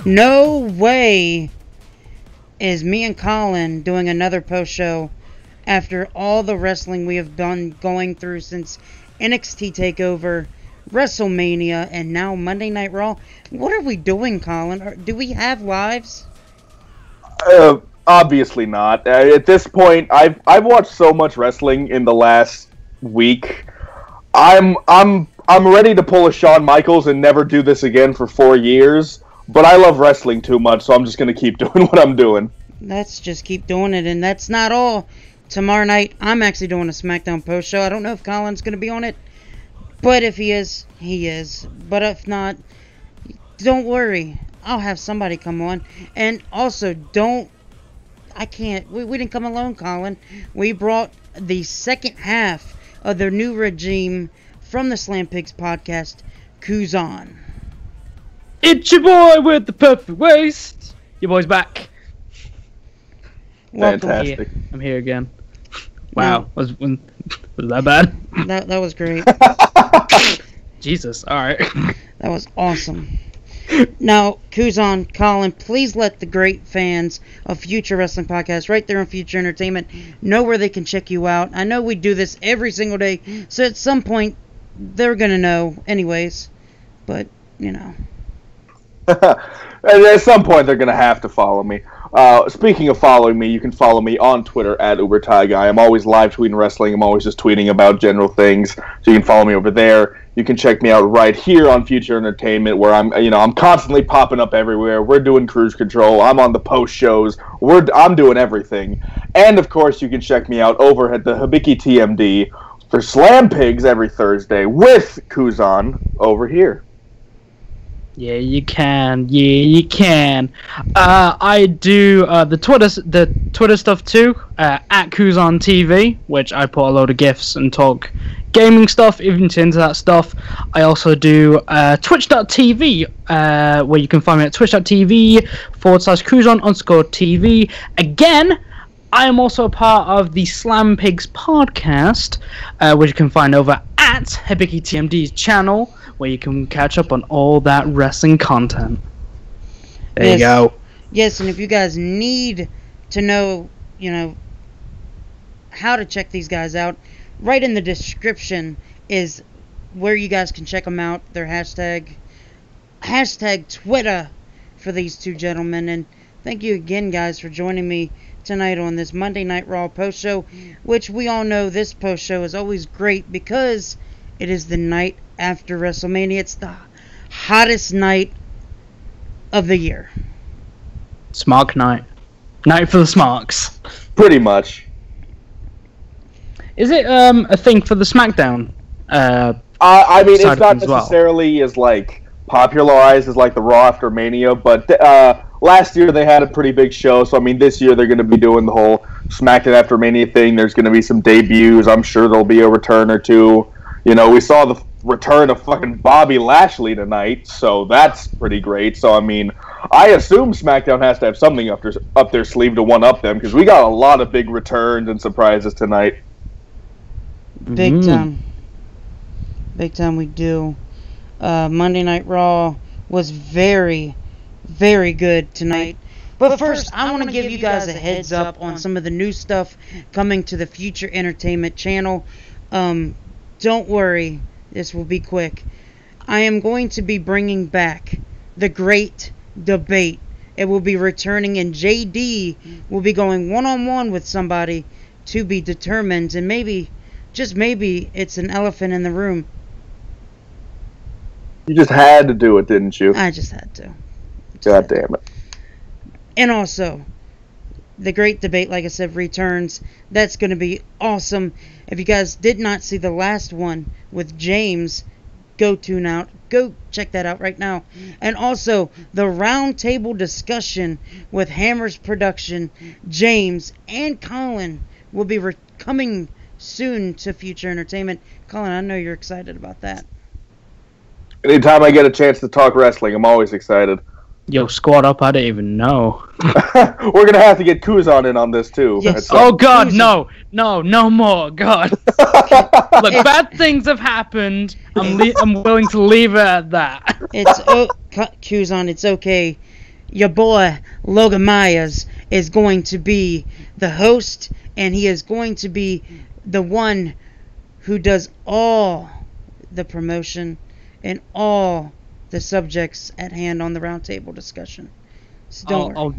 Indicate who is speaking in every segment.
Speaker 1: No way is me and Colin doing another post show after all the wrestling we have done going through since NXT TakeOver, WrestleMania, and now Monday Night Raw. What are we doing, Colin? Do we have lives?
Speaker 2: Obviously not. At this point, I've watched so much wrestling in the last week. I'm ready to pull a Shawn Michaels and never do this again for 4 years. But I love wrestling too much, so I'm just gonna keep doing what I'm doing.
Speaker 1: Let's just keep doing it, and that's not all. Tomorrow night, I'm actually doing a SmackDown post show. I don't know if Colin's gonna be on it, but if he is, he is. But if not, don't worry. I'll have somebody come on. And also, we didn't come alone, Colin. We brought the second half of the new regime from the Slam Pigs podcast, Kuzon.
Speaker 3: It's your boy with the perfect waist. Your boy's back.
Speaker 2: Fantastic.
Speaker 3: I'm here again. Wow, was that bad?
Speaker 1: That was great.
Speaker 3: Jesus, alright.
Speaker 1: That was awesome. Now, Kuzon, Colin, please let the great fans of Future Wrestling Podcast right there on Future Entertainment know where they can check you out. I know we do this every single day, so at some point they're going to know anyways. But, you know.
Speaker 2: At some point they're going to have to follow me. Speaking of following me, you can follow me on Twitter at UberTieGuy. I'm always live tweeting wrestling. I'm always just tweeting about general things, so you can follow me over there. You can check me out right here on Future Entertainment, where I'm constantly popping up everywhere. We're doing cruise control. I'm on the post shows. I'm doing everything. And of course, you can check me out over at the HibikiTMD for Slam Pigs every Thursday with Kuzon over here.
Speaker 3: Yeah, you can. Yeah, you can. I do the Twitter stuff too, at KuzonTV, which I put a load of GIFs and talk gaming stuff, if you're into that stuff. I also do Twitch.tv, where you can find me at Twitch.tv/Kuzon_TV. Again, I am also a part of the Slam Pigs podcast, which you can find over at HibikiTMD Channel, where you can catch up on all that wrestling content. There you go.
Speaker 1: Yes, and if you guys need to know, how to check these guys out, right in the description is where you guys can check them out. Their hashtag Twitter for these two gentlemen. And thank you again, guys, for joining me tonight on this Monday Night Raw post show, which we all know this post show is always great because it is the night after WrestleMania. It's the hottest night of the year.
Speaker 3: Smark night. Night for the Smarks.
Speaker 2: Pretty much.
Speaker 3: Is it a thing for the SmackDown?
Speaker 2: I mean, it's not necessarily as popularized as the Raw after Mania, but last year they had a pretty big show. So I mean, this year they're going to be doing the whole SmackDown after Mania thing. There's going to be some debuts. I'm sure there'll be a return or two. We saw the return of fucking Bobby Lashley tonight, so that's pretty great. So I mean, I assume SmackDown has to have something up their sleeve to one-up them, because we got a lot of big returns and surprises tonight.
Speaker 1: Big time. Big time we do. Monday Night Raw was very, very good tonight. But first, I want to give you guys a heads up on some of the new stuff coming to the Future Entertainment Channel. Don't worry, this will be quick. I am going to be bringing back the Great Debate. It will be returning, and JD will be going one-on-one with somebody to be determined, and maybe, just maybe, it's an elephant in the room.
Speaker 2: You just had to do it, didn't you?
Speaker 1: I just had to.
Speaker 2: God damn it.
Speaker 1: And also, the Great Debate, like I said, returns. That's going to be awesome. If you guys did not see the last one with James, go tune out. Go check that out right now. And also, the roundtable discussion with Hammer's Production, James, and Colin will be coming soon to Future Entertainment. Colin, I know you're excited about that.
Speaker 2: Anytime I get a chance to talk wrestling, I'm always excited.
Speaker 3: Yo, squad up, I didn't even know.
Speaker 2: We're going to have to get Kuzon in on this, too.
Speaker 1: Yes.
Speaker 3: Oh, God, no. No more, God. Look, bad things have happened. I'm willing to leave it at that.
Speaker 1: Kuzon, it's okay. your boy Logan Myers is going to be the host, and he is going to be the one who does all the promotion and all the subjects at hand on the roundtable discussion. So don't worry.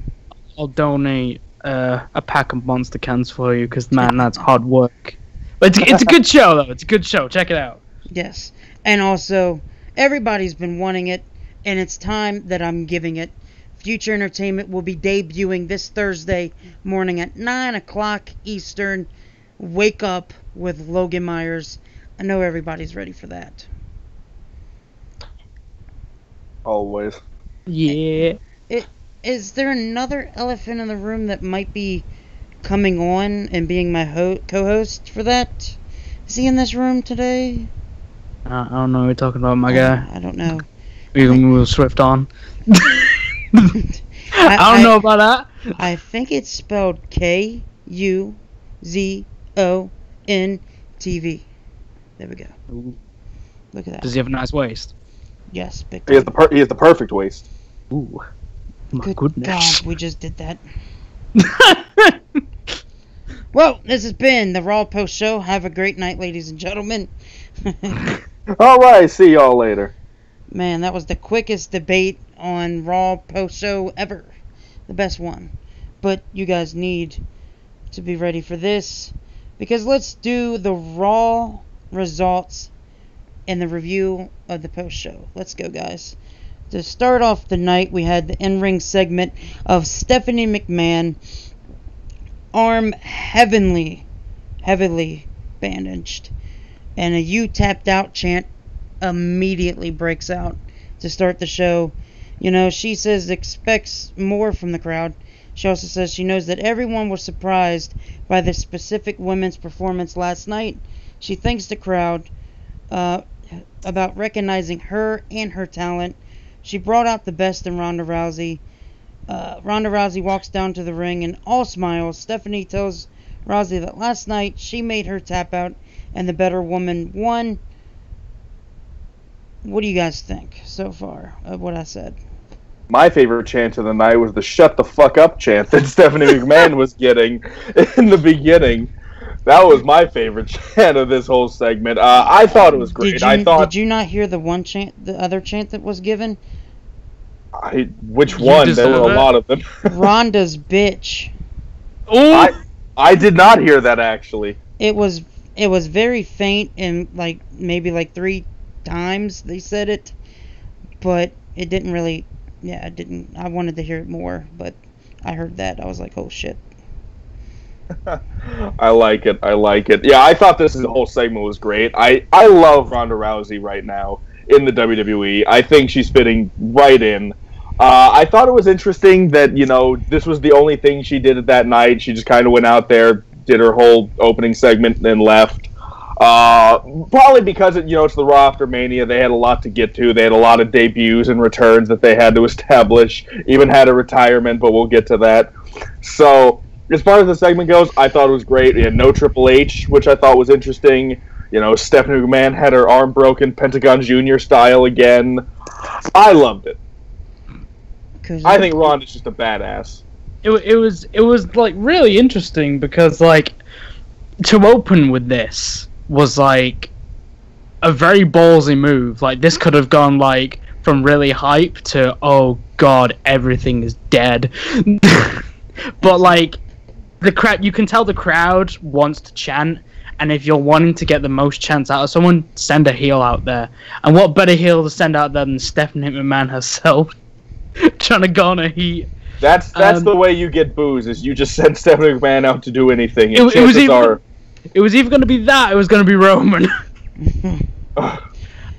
Speaker 3: I'll donate a pack of Monster cans for you, because man, that's hard work. But it's a good show though. It's a good show. Check it out.
Speaker 1: Yes, and also everybody's been wanting it, and it's time that I'm giving it. Future Entertainment will be debuting this Thursday morning at 9 o'clock Eastern. Wake Up with Logan Myers. I know everybody's ready for that.
Speaker 2: Always.
Speaker 3: Yeah.
Speaker 1: Is there another elephant in the room that might be coming on and being my co-host for that? Is he in this room today?
Speaker 3: I don't know what you're talking about, my guy.
Speaker 1: I don't know.
Speaker 3: We can move Swift on. I don't know about that.
Speaker 1: I think it's spelled KuzonTV. There we go.
Speaker 3: Ooh.
Speaker 1: Look at that.
Speaker 3: Does he have a nice waist?
Speaker 1: Yes, big
Speaker 2: He has the perfect waist.
Speaker 3: Ooh. My
Speaker 1: Good
Speaker 3: goodness.
Speaker 1: God, we just did that. Well, this has been the Raw Post Show. Have a great night, ladies and gentlemen.
Speaker 2: Alright, see y'all later.
Speaker 1: Man, that was the quickest debate on Raw Post Show ever. The best one. But you guys need to be ready for this, because let's do the Raw results and the review of the post show. Let's go, guys. To start off the night, we had the in-ring segment of Stephanie McMahon, arm heavily bandaged, and a "you tapped out" chant immediately breaks out to start the show. You know, she says expects more from the crowd. She also says she knows that everyone was surprised by the specific women's performance last night. She thanks the crowd about recognizing her and her talent. She brought out the best in Ronda Rousey. Ronda Rousey walks down to the ring and all smiles. Stephanie tells Rousey that last night she made her tap out and the better woman won. What do you guys think so far of what I said?
Speaker 2: My favorite chant of the night was the "shut the fuck up" chant that Stephanie McMahon was getting in the beginning. That was my favorite chant of this whole segment. I thought it was great.
Speaker 1: Did you not hear the other chant that was given?
Speaker 2: Which one? There were a lot of them.
Speaker 1: Ronda's bitch.
Speaker 3: Ooh.
Speaker 2: I did not hear that, actually.
Speaker 1: It was very faint, and maybe 3 times they said it, but it didn't really. Yeah, it didn't. I wanted to hear it more, but I heard that. I was like, oh shit.
Speaker 2: I like it. Yeah, I thought the whole segment was great. I love Ronda Rousey right now in the WWE. I think she's fitting right in. I thought it was interesting that, this was the only thing she did that night. She just kind of went out there, did her whole opening segment, and then left. Probably because it's the Raw after Mania. They had a lot to get to. They had a lot of debuts and returns that they had to establish. Even had a retirement, but we'll get to that. So, as far as the segment goes, I thought it was great. We had no Triple H, which I thought was interesting. Stephanie McMahon had her arm broken, Pentagon Jr. style again. I loved it. I think Ronda's just a badass.
Speaker 3: It was really interesting because to open with this was a very ballsy move. This could have gone from really hype to, oh god, everything is dead. But the crowd, you can tell the crowd wants to chant, and if you're wanting to get the most chants out of someone, send a heel out there. And what better heel to send out there than Stephanie McMahon herself trying to garner heat.
Speaker 2: That's the way you get boos, is you just send Stephanie McMahon out to do anything.
Speaker 3: It was either going to be that, or it was going to be Roman.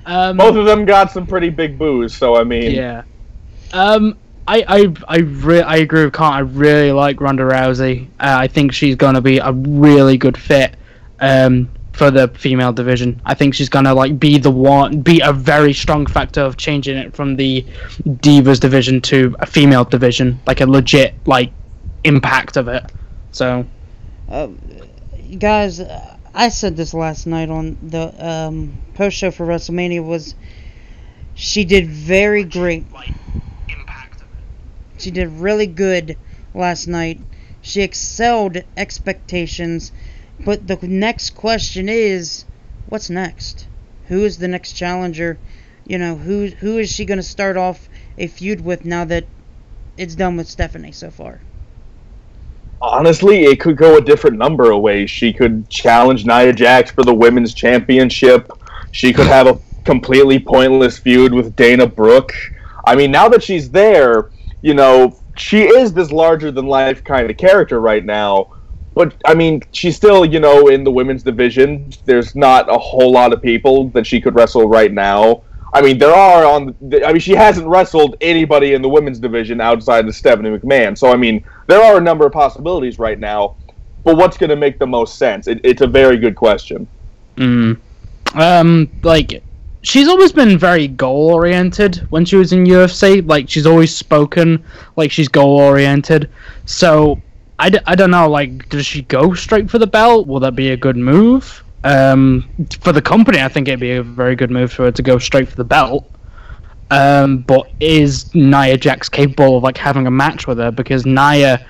Speaker 2: Both of them got some pretty big boos, so I mean.
Speaker 3: Yeah. I agree with Kant. I really like Ronda Rousey. I think she's going to be a really good fit for the female division. I think she's going to be a very strong factor of changing it from the Divas division to a female division, a legit impact of it. So,
Speaker 1: guys, I said this last night on the post show for WrestleMania was she did very great. She did really good last night. She excelled expectations. But the next question is, what's next? Who is the next challenger? You know, who is she going to start off a feud with now that it's done with Stephanie so far?
Speaker 2: Honestly, it could go a different number of ways. She could challenge Nia Jax for the women's championship. She could have a completely pointless feud with Dana Brooke. I mean, now that she's there, you know, she is this larger-than-life kind of character right now. But, I mean, she's still, you know, in the women's division. There's not a whole lot of people that she could wrestle right now. I mean, she hasn't wrestled anybody in the women's division outside of Stephanie McMahon. So, I mean, there are a number of possibilities right now. But what's going to make the most sense? It's a very good question.
Speaker 3: Like, she's always been very goal-oriented when she was in UFC. Like, she's always spoken like she's goal-oriented. So, I don't know, like, does she go straight for the belt? Will that be a good move? For the company, I think it'd be a very good move for her to go straight for the belt. But is Nia Jax capable of like having a match with her? Because Nia,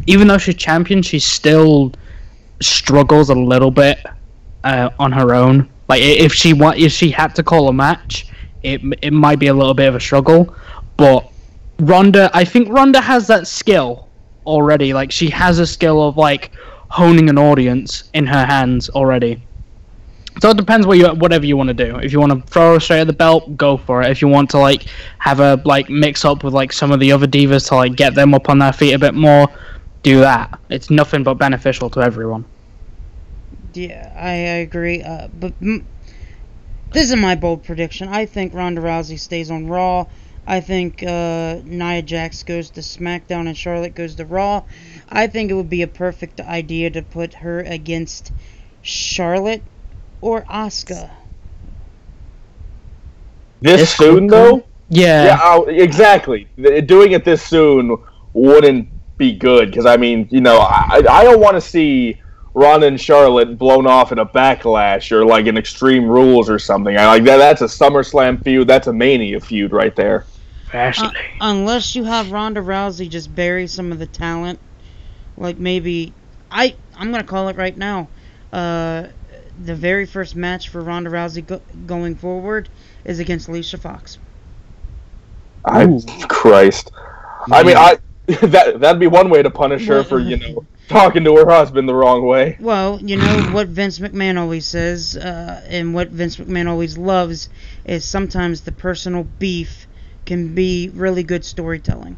Speaker 3: even though she's champion, she still struggles a little bit on her own. Like if she had to call a match, it might be a little bit of a struggle. But I think Ronda has that skill already. Like she has a skill of like honing an audience in her hands already. So it depends whatever you want to do. If you want to throw her straight at the belt, go for it. If you want to like have her like mix up with like some of the other divas to like get them up on their feet a bit more, do that. It's nothing but beneficial to everyone.
Speaker 1: Yeah, I agree. But this is my bold prediction. I think Ronda Rousey stays on Raw. I think Nia Jax goes to SmackDown and Charlotte goes to Raw. I think it would be a perfect idea to put her against Charlotte or Asuka.
Speaker 2: This soon, though?
Speaker 3: Yeah,
Speaker 2: exactly. Doing it this soon wouldn't be good, because, I mean, you know, I don't want to see Ronda and Charlotte blown off in a Backlash or, like, an Extreme Rules or something. That's a SummerSlam feud. That's a Mania feud right there.
Speaker 1: Unless you have Ronda Rousey just bury some of the talent. Like, maybe... I'm going to call it right now. The very first match for Ronda Rousey going forward is against Alicia Fox.
Speaker 2: Christ. Yeah. I mean, that'd be one way to punish her for, you know, talking to her husband the wrong way.
Speaker 1: Well, you know what Vince McMahon always says, and what Vince McMahon always loves, is sometimes the personal beef can be really good storytelling.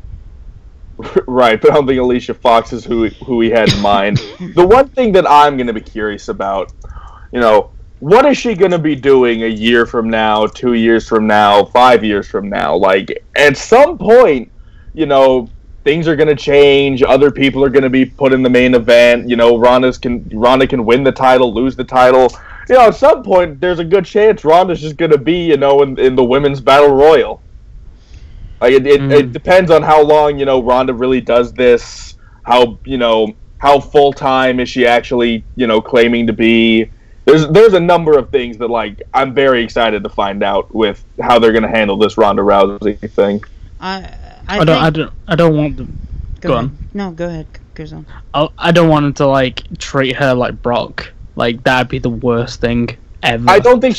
Speaker 2: Right, but I don't think Alicia Fox is who he had in mind. The one thing that I'm going to be curious about, you know, what is she going to be doing a year from now, 2 years from now, 5 years from now? Like, at some point, you know, things are going to change. Other people are going to be put in the main event. You know, Ronda can win the title, lose the title. You know, at some point, there's a good chance Ronda's just going to be, you know, in the women's battle royal. Like, it depends on how long, you know, Ronda really does this. How full-time is she actually, you know, claiming to be. There's a number of things that, like, I'm very excited to find out with how they're going to handle this Ronda Rousey thing.
Speaker 3: I don't want them. Go on.
Speaker 1: No, go ahead. Goes on.
Speaker 3: I don't want them to like treat her like Brock. Like that'd be the worst thing ever.
Speaker 2: I don't think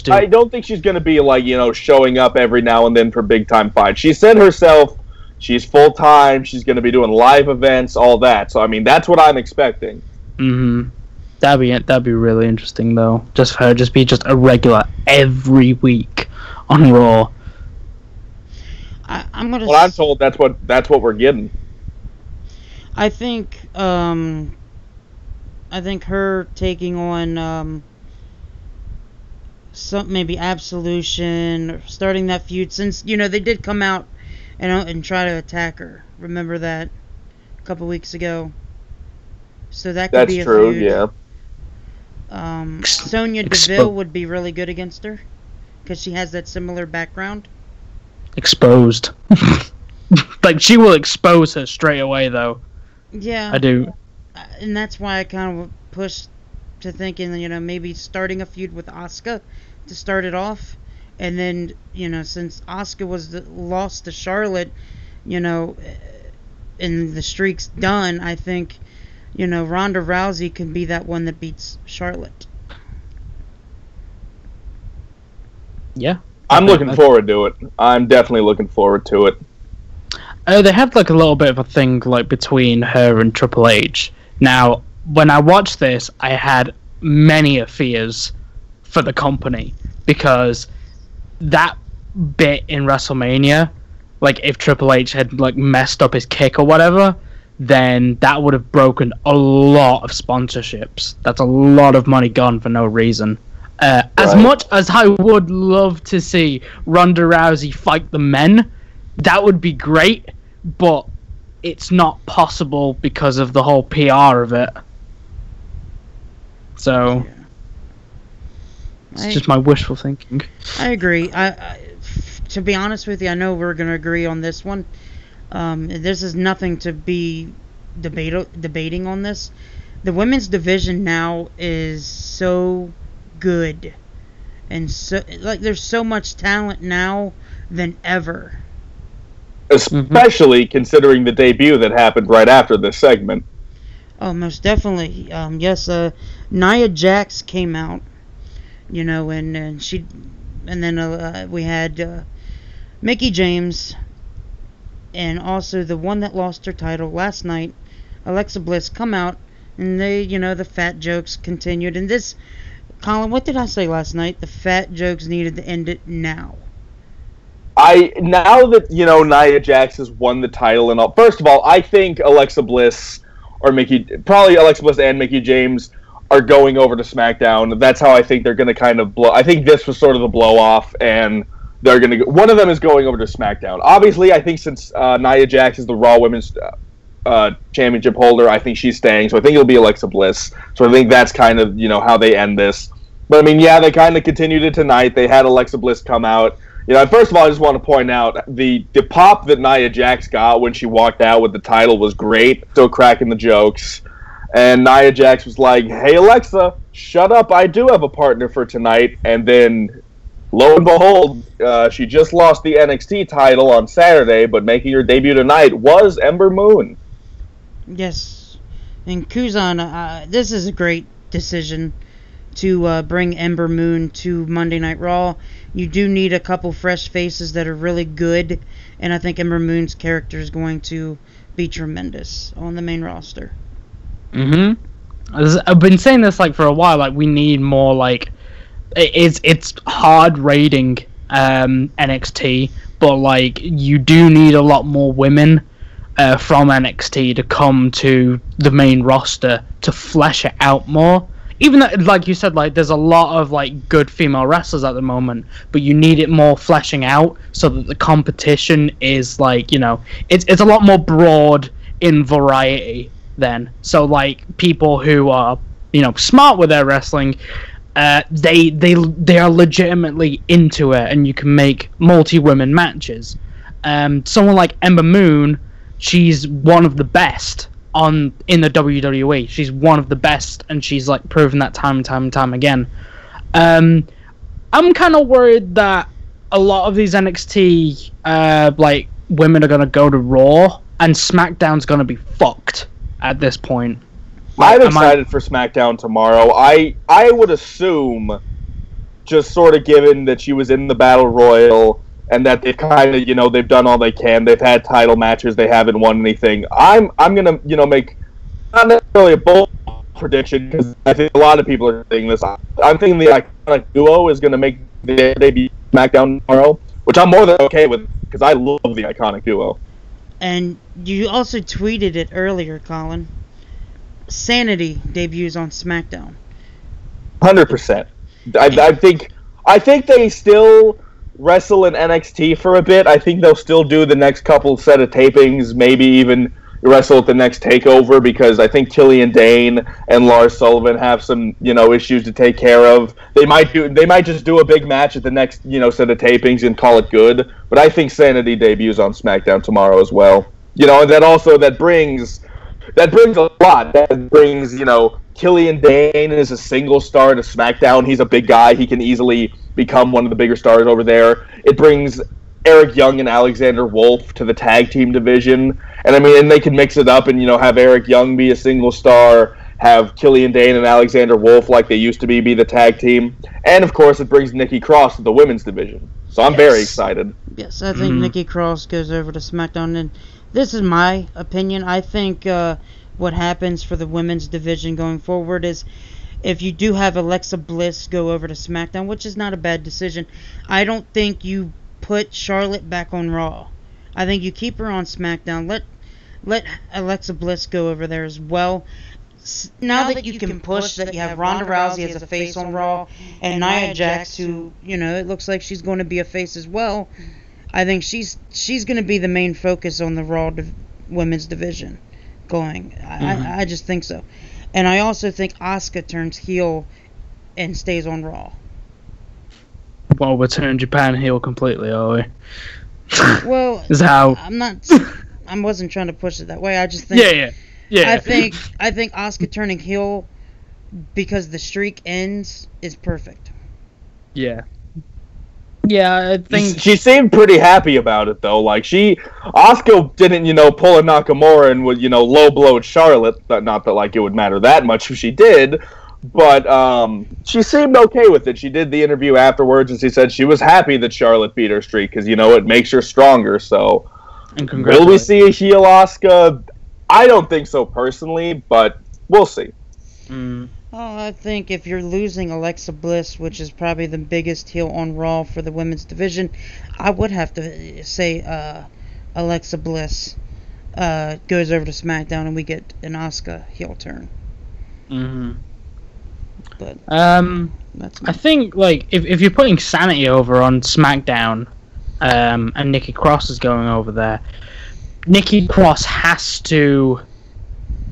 Speaker 2: she's going to be like, you know, showing up every now and then for big time fights. She said herself she's full time. She's going to be doing live events, all that. So I mean, that's what I'm expecting.
Speaker 3: That'd be really interesting though. Just for her, be a regular every week on Raw.
Speaker 1: I'm told
Speaker 2: that's what we're getting.
Speaker 1: I think her taking on maybe Absolution, or starting that feud, since you know they did come out and try to attack her. Remember that a couple weeks ago. So that could be a
Speaker 2: true,
Speaker 1: feud.
Speaker 2: Yeah.
Speaker 1: Sonya Deville would be really good against her because she has that similar background.
Speaker 3: Exposed. Like she will expose her straight away though.
Speaker 1: Yeah.
Speaker 3: I do.
Speaker 1: And that's why I kind of pushed to thinking, you know, maybe starting a feud with Asuka to start it off, and then, you know, since Asuka lost to Charlotte, you know, and the streak's done, I think, you know, Ronda Rousey can be that one that beats Charlotte.
Speaker 3: Yeah.
Speaker 2: I'm looking forward to it. I'm definitely looking forward to it.
Speaker 3: They had like a little bit of a thing like between her and Triple H. Now, when I watched this, I had many fears for the company, because that bit in WrestleMania, like if Triple H had like messed up his kick or whatever, then that would have broken a lot of sponsorships. That's a lot of money gone for no reason. As much as I would love to see Ronda Rousey fight the men, that would be great, but it's not possible because of the whole PR of it. So, it's just my wishful thinking.
Speaker 1: I agree. To be honest with you, I know we're going to agree on this one. This is nothing to be debating on this. The women's division now is so good, and so like there's so much talent now than ever.
Speaker 2: Especially considering the debut that happened right after this segment.
Speaker 1: Oh, most definitely. Yes, Nia Jax came out, you know, and then we had Mickie James, and also the one that lost her title last night, Alexa Bliss, come out, and they, you know, the fat jokes continued. And this, Colin, what did I say last night? The fat jokes needed to end it now.
Speaker 2: Now that, you know, Nia Jax has won the title and all, first of all, I think Alexa Bliss probably Alexa Bliss and Mickie James are going over to SmackDown. That's how I think they're going to kind of blow. I think this was sort of the blow off, and they're going to. One of them is going over to SmackDown. Obviously, I think since Nia Jax is the Raw Women's Championship holder, I think she's staying. So I think it'll be Alexa Bliss. So I think that's kind of, you know, how they end this. But I mean, yeah, they kind of continued it tonight. They had Alexa Bliss come out. You know, first of all, I just want to point out the pop that Nia Jax got when she walked out with the title was great. Still cracking the jokes. And Nia Jax was like, "Hey, Alexa, shut up. I do have a partner for tonight." And then, lo and behold, she just lost the NXT title on Saturday, but making her debut tonight was Ember Moon.
Speaker 1: Yes. And Kuzon, this is a great decision to bring Ember Moon to Monday Night Raw. You do need a couple fresh faces that are really good, and I think Ember Moon's character is going to be tremendous on the main roster.
Speaker 3: I've been saying this like for a while. Like, we need more, like, it's hard rating NXT, but like you do need a lot more women from NXT to come to the main roster to flesh it out more. Even though, like you said, like there's a lot of like good female wrestlers at the moment, but you need it more fleshing out so that the competition is like, you know, it's a lot more broad in variety then. So like people who are, you know, smart with their wrestling, they are legitimately into it, and you can make multi-women matches. Someone like Ember Moon, she's one of the best in the WWE. She's one of the best, and she's like proven that time and time again. I'm kind of worried that a lot of these NXT like women are gonna go to Raw, and SmackDown's gonna be fucked at this point.
Speaker 2: I'm excited for SmackDown tomorrow. I would assume, just sort of given that she was in the Battle Royal and that they've kind of, you know, they've done all they can. They've had title matches. They haven't won anything. I'm gonna, you know, make not necessarily a bold prediction, because I think a lot of people are saying this. I'm thinking the Iconic Duo is gonna make their debut SmackDown tomorrow, which I'm more than okay with, because I love the Iconic Duo.
Speaker 1: And you also tweeted it earlier, Colin. Sanity debuts on SmackDown.
Speaker 2: 100%. I think they still wrestle in NXT for a bit. I think they'll still do the next couple set of tapings, maybe even wrestle at the next takeover, because I think Killian Dane and Lars Sullivan have some, you know, issues to take care of. They might just do a big match at the next, you know, set of tapings and call it good. But I think Sanity debuts on SmackDown tomorrow as well. You know, and that brings a lot. That brings, you know, Killian Dane is a single star to SmackDown. He's a big guy. He can easily become one of the bigger stars over there. It brings Eric Young and Alexander Wolf to the tag team division. And I mean, and they can mix it up and, you know, have Eric Young be a single star, have Killian Dane and Alexander Wolf, like they used to be the tag team. And, of course, it brings Nikki Cross to the women's division. So I'm very excited.
Speaker 1: Yes, I think Nikki Cross goes over to SmackDown. And this is my opinion. I think what happens for the women's division going forward is if you do have Alexa Bliss go over to SmackDown, which is not a bad decision, I don't think you put Charlotte back on Raw. I think you keep her on SmackDown. Let Alexa Bliss go over there as well. Now that you can push that you have Ronda Rousey as a face on Raw and Nia Jax, who, you know, it looks like she's going to be a face as well, I think she's going to be the main focus on the Raw women's division going. I just think so. And I also think Asuka turns heel and stays on Raw.
Speaker 3: Well, we're turning Japan heel completely, are we?
Speaker 1: Well,
Speaker 3: is how
Speaker 1: I wasn't trying to push it that way. I just think
Speaker 3: yeah.
Speaker 1: I think Asuka turning heel because the streak ends is perfect.
Speaker 3: Yeah. Yeah, I think
Speaker 2: she seemed pretty happy about it though. Like Asuka didn't, you know, pull a Nakamura and would, you know, low blow at Charlotte. Not that like it would matter that much if she did, but she seemed okay with it. She did the interview afterwards and she said she was happy that Charlotte beat her streak because, you know, it makes her stronger. So will we see a heel Asuka? I don't think so personally, but we'll see.
Speaker 1: Oh, I think if you're losing Alexa Bliss, which is probably the biggest heel on Raw for the women's division, I would have to say Alexa Bliss goes over to SmackDown and we get an Asuka heel turn. But
Speaker 3: I think like if you're putting Sanity over on SmackDown and Nikki Cross is going over there, Nikki Cross has to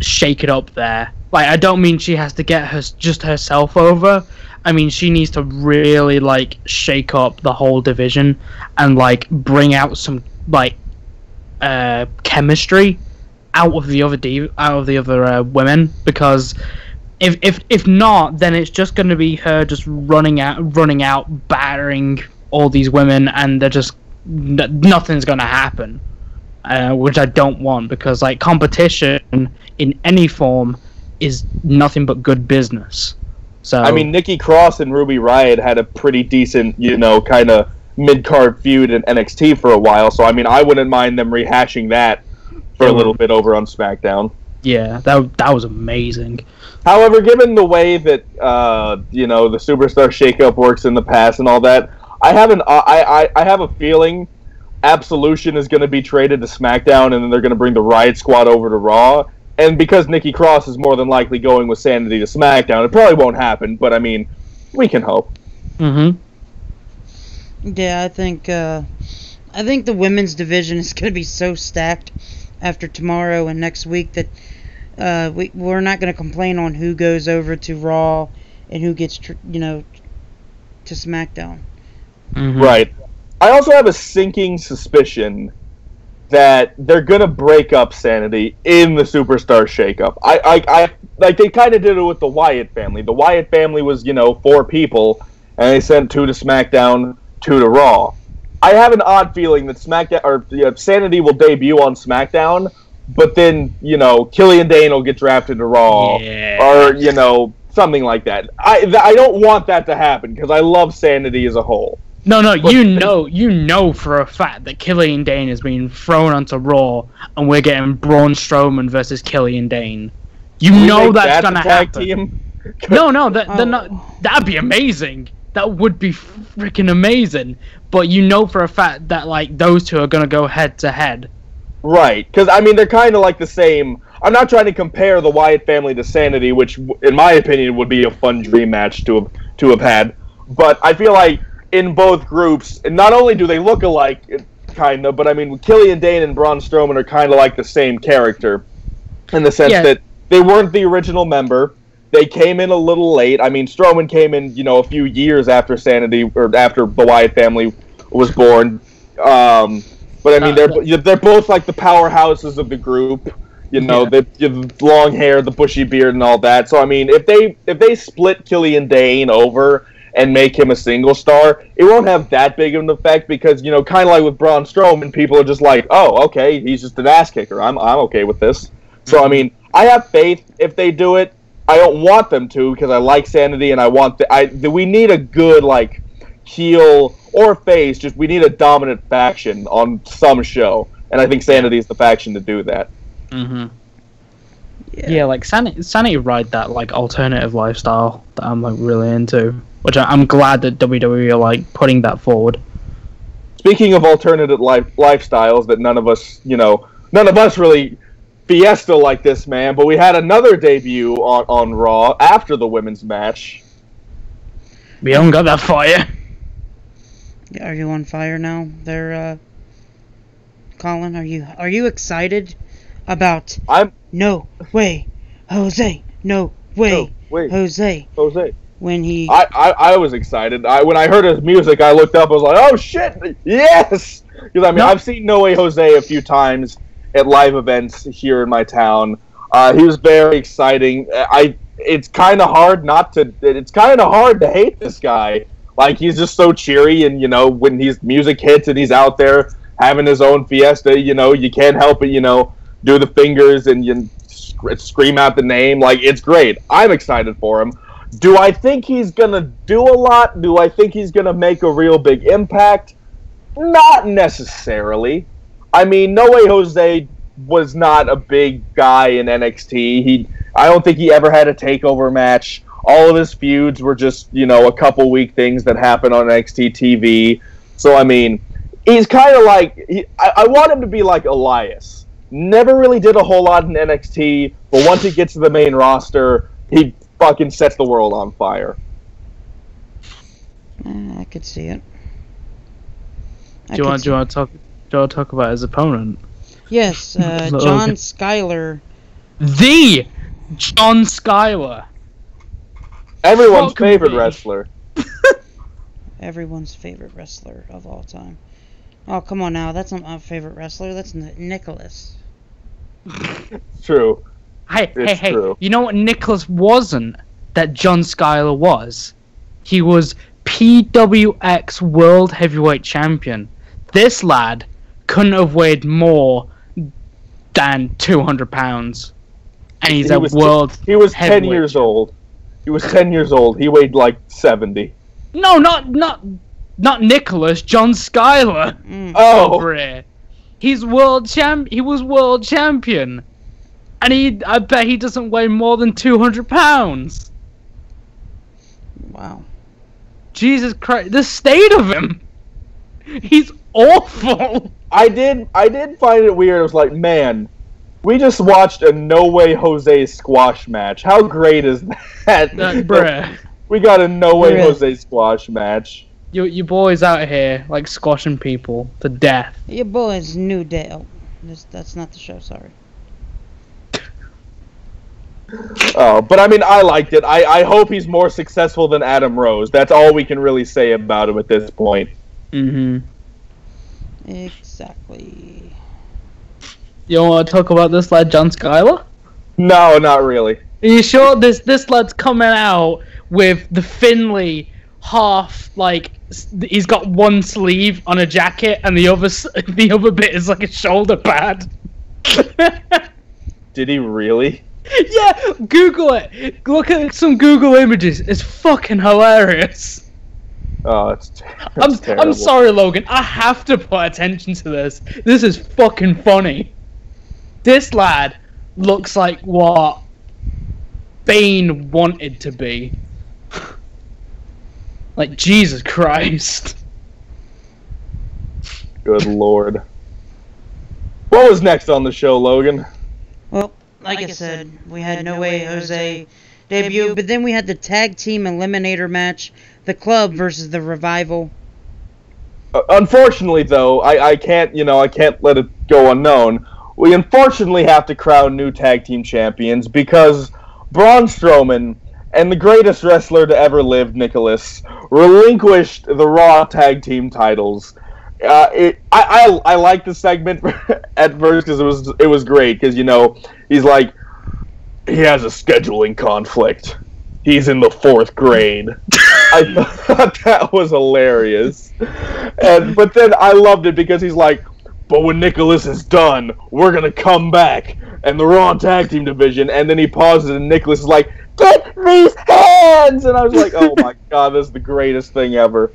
Speaker 3: shake it up there. Like, I don't mean she has to get just herself over. I mean, she needs to really, like, shake up the whole division and, like, bring out some, like, chemistry out of the other women. Because if not, then it's just going to be her just running out, battering all these women, and they're just nothing's going to happen. Which I don't want, because, like, competition in any form is nothing but good business. So
Speaker 2: I mean, Nikki Cross and Ruby Riott had a pretty decent, you know, kind of mid-card feud in NXT for a while. So I mean, I wouldn't mind them rehashing that for a little bit over on SmackDown.
Speaker 3: Yeah, that was amazing.
Speaker 2: However, given the way that you know, the Superstar Shakeup works in the past and all that, I have a feeling Absolution is going to be traded to SmackDown, and then they're going to bring the Riot Squad over to Raw. And because Nikki Cross is more than likely going with Sanity to SmackDown, it probably won't happen, but I mean, we can hope.
Speaker 1: Yeah, I think the women's division is going to be so stacked after tomorrow and next week that we're not going to complain on who goes over to Raw and who gets to SmackDown.
Speaker 2: Right. I also have a sinking suspicion that they're gonna break up Sanity in the Superstar Shakeup. I like they kind of did it with the Wyatt family. The Wyatt family was, you know, 4 people, and they sent 2 to SmackDown, 2 to Raw. I have an odd feeling that Sanity will debut on SmackDown, but then, you know, Killian Dane will get drafted to Raw, or, you know, something like that. I don't want that to happen because I love Sanity as a whole.
Speaker 3: No, you know for a fact that Killian Dane is being thrown onto Raw, and we're getting Braun Strowman versus Killian Dane. You know that's gonna happen. No, that'd be amazing. That would be freaking amazing. But you know for a fact that like those two are gonna go head to head.
Speaker 2: Right, because I mean they're kind of like the same. I'm not trying to compare the Wyatt family to Sanity, which in my opinion would be a fun dream match to have had. But I feel like in both groups, and not only do they look alike, kind of, but I mean, Killian Dane and Braun Strowman are kind of like the same character, in the sense that they weren't the original member. They came in a little late. I mean, Strowman came in, you know, a few years after Sanity, or after the Wyatt family was born. But I mean, they're both like the powerhouses of the group. You know, they have long hair, the bushy beard, and all that. So I mean, if they split Killian Dane over and make him a single star, it won't have that big of an effect because, kind of like with Braun Strowman, people are just like, oh, okay, he's just an ass kicker. I'm okay with this. So, I mean, I have faith if they do it. I don't want them to because I like Sanity and I want we need a good, like, heel or face. Just we need a dominant faction on some show. And I think Sanity is the faction to do that.
Speaker 3: Mm-hmm. Yeah, like Sanity ride that like alternative lifestyle that I'm like really into, which I'm glad that WWE are like putting that forward.
Speaker 2: Speaking of alternative lifestyles that none of us really fiesta like this, man, but we had another debut on Raw after the women's match.
Speaker 3: We haven't got that far yet.
Speaker 1: Are you on fire now there, Colin? Are you excited about No Way Jose? No Way Jose. When he...
Speaker 2: I was excited. When I heard his music, I looked up, I was like, oh shit, yes! Because, I mean, I've seen No Way Jose a few times at live events here in my town. He was very exciting. It's kind of hard to hate this guy. Like, he's just so cheery, and, when his music hits and he's out there having his own fiesta, you can't help it, do the fingers and you scream out the name. Like, it's great. I'm excited for him. Do I think he's going to do a lot? Do I think he's going to make a real big impact? Not necessarily. I mean, No Way Jose was not a big guy in NXT. I don't think he ever had a takeover match. All of his feuds were just, a couple weak things that happened on NXT TV. So, I mean, he's kind of like... I want him to be like Elias. Never really did a whole lot in NXT, but once he gets to the main roster, he fucking sets the world on fire.
Speaker 1: I could see it.
Speaker 3: Do you want to talk about his opponent?
Speaker 1: Yes, John Skyler.
Speaker 3: The John Skyler.
Speaker 2: Everyone's favorite wrestler.
Speaker 1: Everyone's favorite wrestler of all time. Oh, come on now. That's not my favorite wrestler. That's Nicholas.
Speaker 2: True.
Speaker 3: Hey. You know what Nicholas wasn't that John Skyler was? He was PWX World Heavyweight Champion. This lad couldn't have weighed more than 200 pounds. And he's
Speaker 2: He was 10 years old. He was 10 years old. He weighed like 70.
Speaker 3: No, not Nicholas. John Skyler. Over here. He was world champion. And I bet he doesn't weigh more than 200 pounds.
Speaker 1: Wow.
Speaker 3: Jesus Christ, the state of him. He's awful.
Speaker 2: I did find it weird. I was like, man, we just watched a No Way Jose squash match. How great is that?
Speaker 3: Bruh.
Speaker 2: We got a No Way Jose squash match.
Speaker 3: You boys out here, like, squashing people to death.
Speaker 1: Your boys New Day. Oh, that's not the show, sorry.
Speaker 2: Oh, but I mean, I liked it. I hope he's more successful than Adam Rose. That's all we can really say about him at this point.
Speaker 3: Mm-hmm.
Speaker 1: Exactly.
Speaker 3: You don't want to talk about this lad, John Skyler?
Speaker 2: No, not really.
Speaker 3: Are you sure this lad's coming out with the Finley half, like, he's got one sleeve on a jacket and the other bit is like a shoulder pad?
Speaker 2: Did he really?
Speaker 3: Yeah, Google it. Look at some Google images. It's fucking hilarious.
Speaker 2: Oh, it's terrible.
Speaker 3: I'm sorry, Logan. I have to put attention to this. This is fucking funny. This lad looks like what Bane wanted to be. Like, Jesus Christ.
Speaker 2: Good lord. What was next on the show, Logan?
Speaker 1: Well, like I said, we had No Way Jose debut, but then we had the tag team eliminator match, the Club versus the Revival.
Speaker 2: Unfortunately, though, I can't let it go unknown. We unfortunately have to crown new tag team champions because Braun Strowman and the greatest wrestler to ever live, Nicholas, relinquished the Raw tag team titles. I liked the segment at first because it was great because he's like, he has a scheduling conflict. He's in the 4th grade. I thought that was hilarious. But then I loved it because he's like, but when Nicholas is done, we're going to come back. And the Raw Tag Team division. And then he pauses and Nicholas is like, get these hands! And I was like, oh my god, this is the greatest thing ever.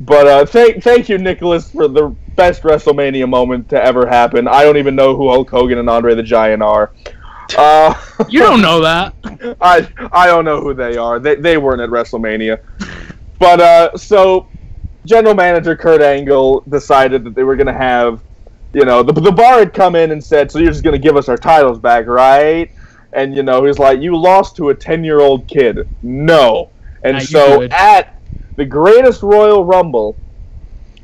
Speaker 2: But thank you, Nicholas, for the best WrestleMania moment to ever happen. I don't even know who Hulk Hogan and Andre the Giant are.
Speaker 3: You don't know that.
Speaker 2: I don't know who they are. They weren't at WrestleMania. But so General Manager Kurt Angle decided that they were going to have, you know, the bar had come in and said, so you're just going to give us our titles back, right? And, you know, he's like, you lost to a 10-year-old kid. No. And so at the greatest Royal Rumble,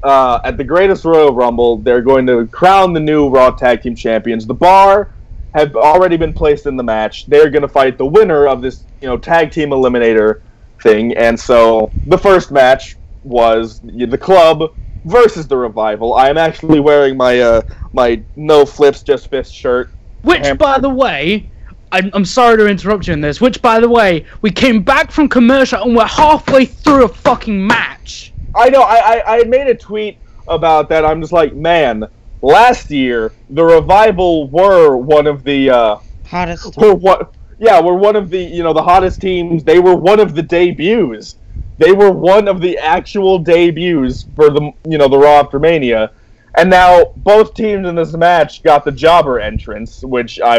Speaker 2: they're going to crown the new Raw Tag Team Champions. The bar have already been placed in the match. They're going to fight the winner of this, you know, Tag Team Eliminator thing. And so the first match was the Club versus the Revival. I am actually wearing my my No Flips Just Fist shirt.
Speaker 3: Which, by the way, I'm sorry to interrupt you in this, which, by the way, we came back from commercial and we're halfway through a fucking match.
Speaker 2: I know, I had made a tweet about that. I'm just like, man, last year, the Revival were one of the,
Speaker 1: hottest.
Speaker 2: were one of the, you know, the hottest teams. They were one of the debuts. They were one of the actual debuts for the, you know, the Raw after Mania. And now both teams in this match got the jobber entrance, which I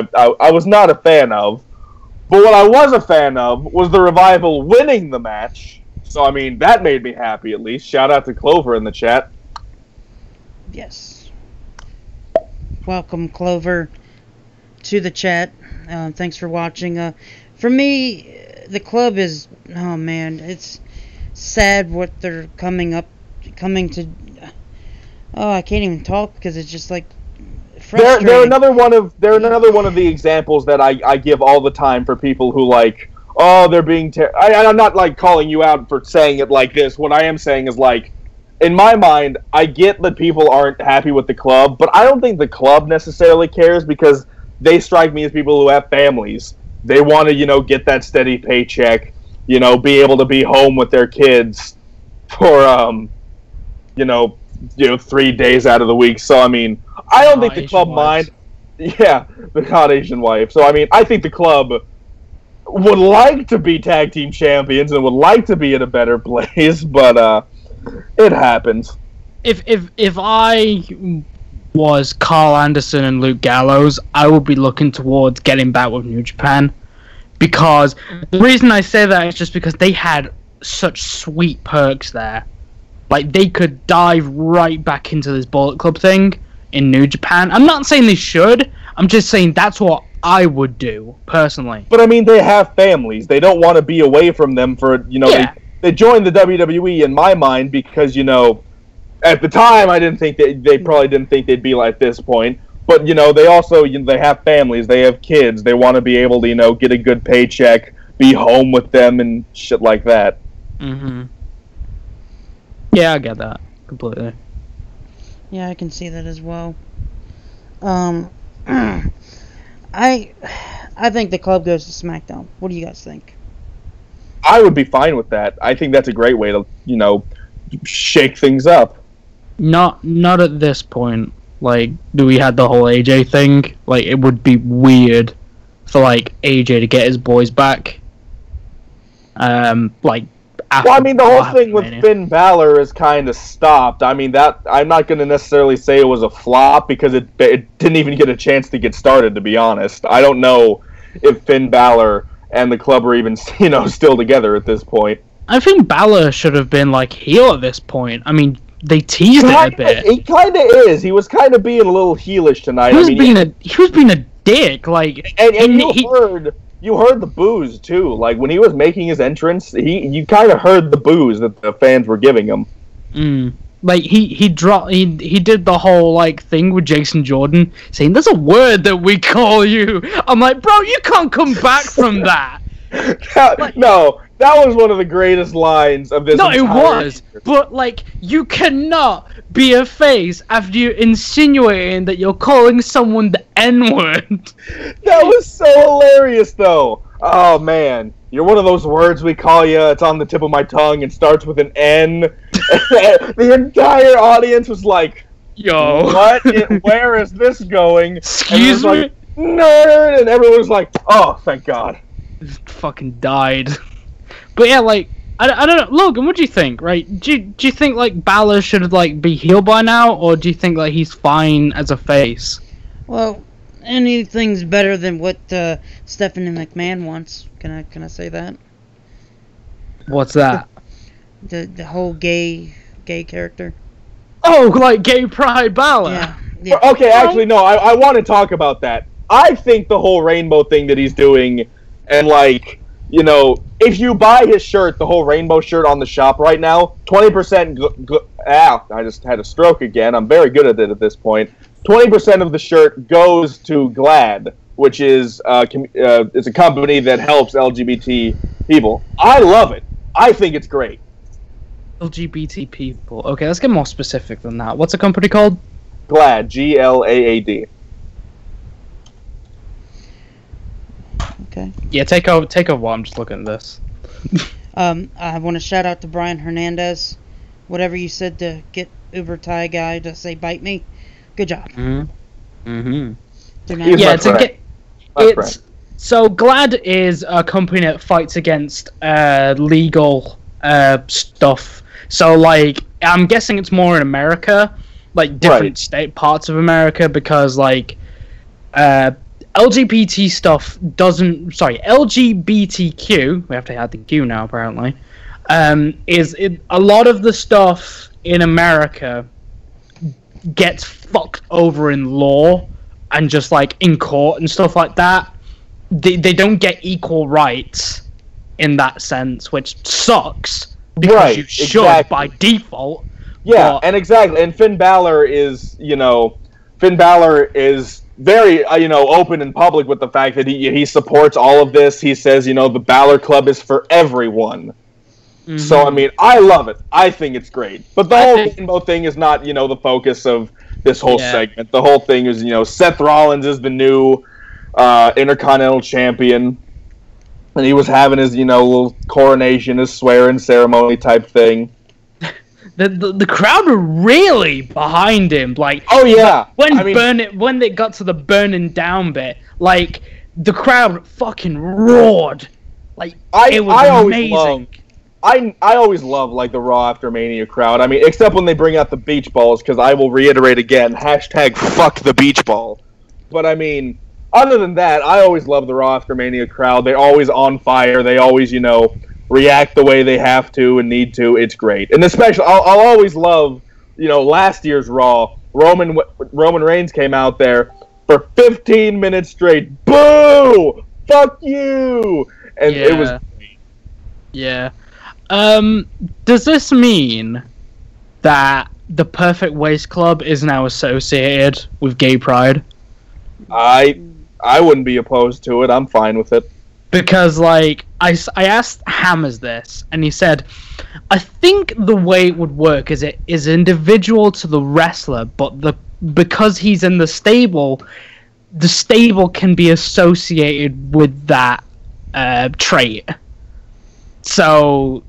Speaker 2: was not a fan of. But what I was a fan of was the Revival winning the match. So, I mean, that made me happy at least. Shout out to Clover in the chat.
Speaker 1: Yes. Welcome, Clover, to the chat. Thanks for watching. For me, the Club is, oh man, it's sad what they're coming to. Oh, I can't even talk because it's just like frustrating.
Speaker 2: They're another one of the examples that I give all the time for people who like, oh, they're being I'm not like calling you out for saying it like this. What I am saying is like, in my mind, I get that people aren't happy with the Club, but I don't think the Club necessarily cares because they strike me as people who have families. They want to, you know, get that steady paycheck, you know, be able to be home with their kids for, you know, 3 days out of the week. So, I mean, I don't think the Club mind. Yeah, the hot Asian wife. So, I mean, I think the Club would like to be tag team champions and would like to be in a better place, but it happens.
Speaker 3: If I was Carl Anderson and Luke Gallows, I would be looking towards getting back with New Japan, because the reason I say that is just because they had such sweet perks there. Like, they could dive right back into this Bullet Club thing in New Japan. I'm not saying they should. I'm just saying that's what I would do, personally.
Speaker 2: But, I mean, they have families. They don't want to be away from them for, you know... Yeah. They joined the WWE, in my mind, because, you know... At the time, I didn't think they probably didn't think they'd be like this point. But, you know, they also... they have families. They have kids. They want to be able to, you know, get a good paycheck, be home with them, and shit like that.
Speaker 3: Mm-hmm. Yeah, I get that completely.
Speaker 1: Yeah, I can see that as well. I think the Club goes to SmackDown. What do you guys think?
Speaker 2: I would be fine with that. I think that's a great way to, you know, shake things up.
Speaker 3: Not at this point. Like, we had the whole AJ thing. Like, it would be weird for like AJ to get his boys back. Like.
Speaker 2: Well, I mean, the whole thing with Finn Balor is kind of stopped. I mean, that I'm not going to necessarily say it was a flop because it didn't even get a chance to get started, to be honest. I don't know if Finn Balor and the Club are even, you know, still together at this point.
Speaker 3: I think Balor should have been, like, heel at this point. I mean, they teased it a bit.
Speaker 2: He kind of is. He was kind of being a little heelish tonight.
Speaker 3: He was being a dick, like...
Speaker 2: And you heard the boos too. Like when he was making his entrance, you kind of heard the boos that the fans were giving him.
Speaker 3: Like he did the whole like thing with Jason Jordan saying, "There's a word that we call you." I'm like, bro, you can't come back from that.
Speaker 2: No, that was one of the greatest lines of this.
Speaker 3: No, it was. Year. But like, you cannot be a face after you insinuating that you're calling someone the N-word.
Speaker 2: That was so hilarious, though. oh man, you're one of those words we call you. It's on the tip of my tongue and starts with an N. The entire audience was like,
Speaker 3: yo,
Speaker 2: what? Where is this going?
Speaker 3: Excuse me?
Speaker 2: Like, nerd! And everyone was like, oh, thank God.
Speaker 3: Fucking died. But yeah, like, I don't know, Logan, what do you think, right? Do you think, like, Balor should, like, be healed by now, or do you think, like, he's fine as a face?
Speaker 1: Well, anything's better than what Stephanie McMahon wants. Can I say that?
Speaker 3: What's that?
Speaker 1: The whole gay character.
Speaker 3: Oh, like gay pride Balor?
Speaker 1: Yeah.
Speaker 2: Okay, actually, no, I want to talk about that. I think the whole rainbow thing that he's doing, and, like, you know, if you buy his shirt, the whole rainbow shirt on the shop right now, 20%... I just had a stroke again. I'm very good at it at this point. 20% of the shirt goes to GLAAD, which is it's a company that helps LGBT people. I love it. I think it's great.
Speaker 3: LGBT people. Okay, let's get more specific than that. What's a company called?
Speaker 2: GLAAD. GLAAD.
Speaker 1: Okay.
Speaker 3: Yeah, take over while I'm just looking at this.
Speaker 1: I want to shout out to Brian Hernandez. Whatever you said to get Uber Thai guy to say bite me, good job.
Speaker 3: Mm-hmm.
Speaker 2: Yeah,
Speaker 3: so GLAAD is a company that fights against legal stuff. So, like, I'm guessing it's more in America, like different state parts of America, because like LGBT stuff doesn't. Sorry, LGBTQ. We have to add the Q now, apparently. A lot of the stuff in America gets fucked over in law and just like in court and stuff like that. They don't get equal rights in that sense, which sucks because you should by default.
Speaker 2: Yeah, and exactly. And Finn Balor is, very, open and public with the fact that he supports all of this. He says, the Balor Club is for everyone. Mm-hmm. So, I mean, I love it. I think it's great. But the whole rainbow thing is not, the focus of this whole segment. The whole thing is, Seth Rollins is the new Intercontinental Champion. And he was having his, little coronation, his swearing ceremony type thing.
Speaker 3: The crowd were really behind him. Like,
Speaker 2: oh yeah,
Speaker 3: when they got to the burning down bit, like the crowd fucking roared. Like it was amazing.
Speaker 2: I always love like the Raw After Mania crowd. I mean, except when they bring out the beach balls, because I will reiterate again, #fuck the beach ball. But I mean, other than that, I always love the Raw After Mania crowd. They're always on fire. They always, react the way they have to and need to. It's great. And especially, I'll always love, last year's Raw. Roman Reigns came out there for 15 minutes straight. Boo! Fuck you! And it was great.
Speaker 3: Yeah. Does this mean that the Perfect Waist Club is now associated with gay pride?
Speaker 2: I wouldn't be opposed to it. I'm fine with it.
Speaker 3: Because, like, I asked Hammers this, and he said, I think the way it would work is it is individual to the wrestler, but because he's in the stable can be associated with that trait. So...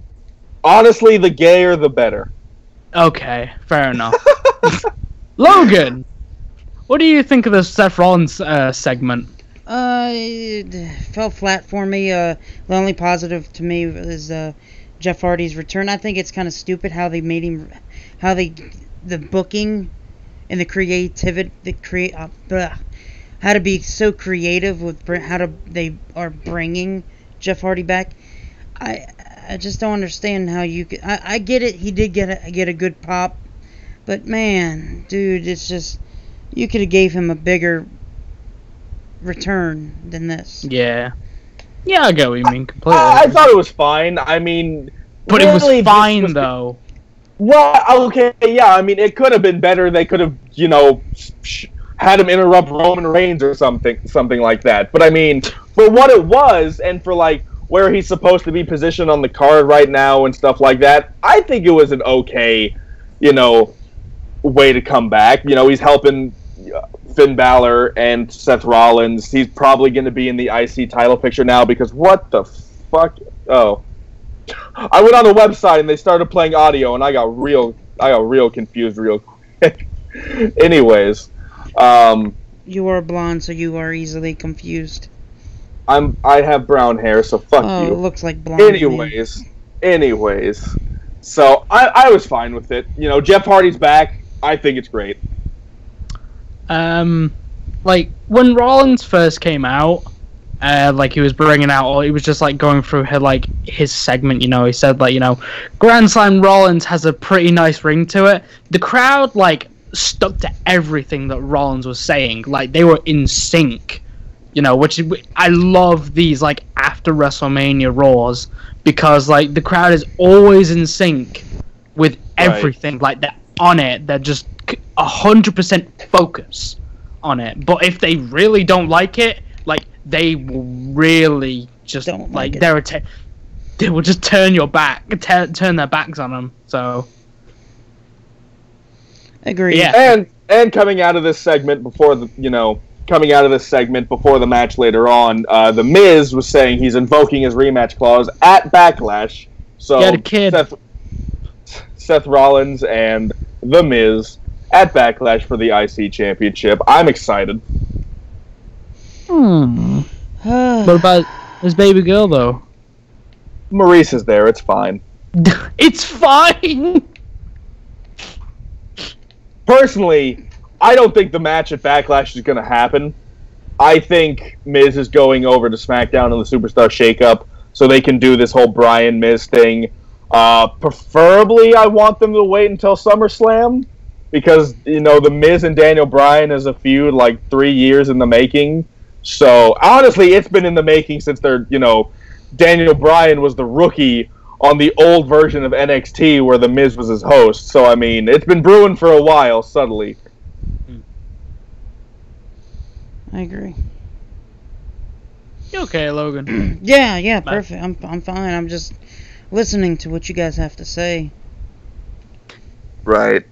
Speaker 2: honestly, the gayer, the better.
Speaker 3: Okay, fair enough. Logan! What do you think of the Seth Rollins segment?
Speaker 1: It fell flat for me. The only positive to me is Jeff Hardy's return. I think it's kind of stupid how they made him, the booking and the creativity, how to be so creative with they are bringing Jeff Hardy back. I just don't understand how you could. I get it. He did get a good pop, but man, dude, it's just you could have gave him a bigger return than this.
Speaker 3: Yeah, I get what you mean completely.
Speaker 2: I thought it was fine. I mean,
Speaker 3: but really, it was fine though.
Speaker 2: Well, okay, yeah. I mean, it could have been better. They could have, had him interrupt Roman Reigns or something like that. But I mean, for what it was, and for like where he's supposed to be positioned on the card right now and stuff like that, I think it was an okay, way to come back. He's helping Finn Balor and Seth Rollins. He's probably going to be in the IC title picture now because what the fuck? Oh, I went on the website and they started playing audio, and I got real confused real quick. Anyways,
Speaker 1: you are blonde, so you are easily confused.
Speaker 2: I have brown hair, so fuck you.
Speaker 1: It looks like blonde.
Speaker 2: Anyways, so I was fine with it. You know, Jeff Hardy's back. I think it's great.
Speaker 3: Like when Rollins first came out, like he was bringing out, or he was just like going through his segment. You know, he said like, you know, Grand Slam Rollins has a pretty nice ring to it. The crowd like stuck to everything that Rollins was saying. Like they were in sync. You know, which I love these like after WrestleMania Raws because like the crowd is always in sync with everything. Right. Like they're on it. They're just 100% focus on it. But if they really don't like it, like they will really just they will just turn their backs on them. So
Speaker 1: agree.
Speaker 2: Yeah. And coming out of this segment before the match later on, The Miz was saying he's invoking his rematch clause at Backlash. So
Speaker 3: get a kid.
Speaker 2: Seth Rollins and The Miz at Backlash for the IC Championship. I'm excited.
Speaker 3: What about his baby girl, though?
Speaker 2: Maurice is there. It's fine.
Speaker 3: It's fine!
Speaker 2: Personally, I don't think the match at Backlash is going to happen. I think Miz is going over to SmackDown in the Superstar Shakeup so they can do this whole Bryan Miz thing. Preferably, I want them to wait until SummerSlam because, you know, the Miz and Daniel Bryan is a feud like 3 years in the making. So, honestly, it's been in the making since Daniel Bryan was the rookie on the old version of NXT where the Miz was his host. So, I mean, it's been brewing for a while, subtly.
Speaker 1: I agree.
Speaker 3: You okay, Logan?
Speaker 1: Yeah, perfect. I'm fine. I'm just listening to what you guys have to say.
Speaker 2: Right.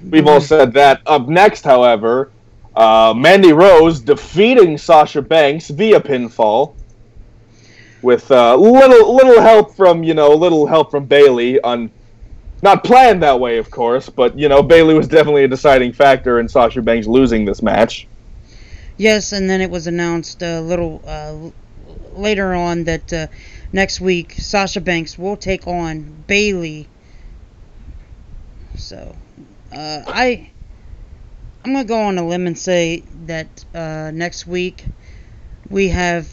Speaker 2: We've all said that. Up next, however, Mandy Rose defeating Sasha Banks via pinfall with little help from Bayley on. Not planned that way, of course, but, you know, Bayley was definitely a deciding factor in Sasha Banks losing this match.
Speaker 1: Yes, and then it was announced a little later on that next week Sasha Banks will take on Bayley. So, I'm going to go on a limb and say that next week we have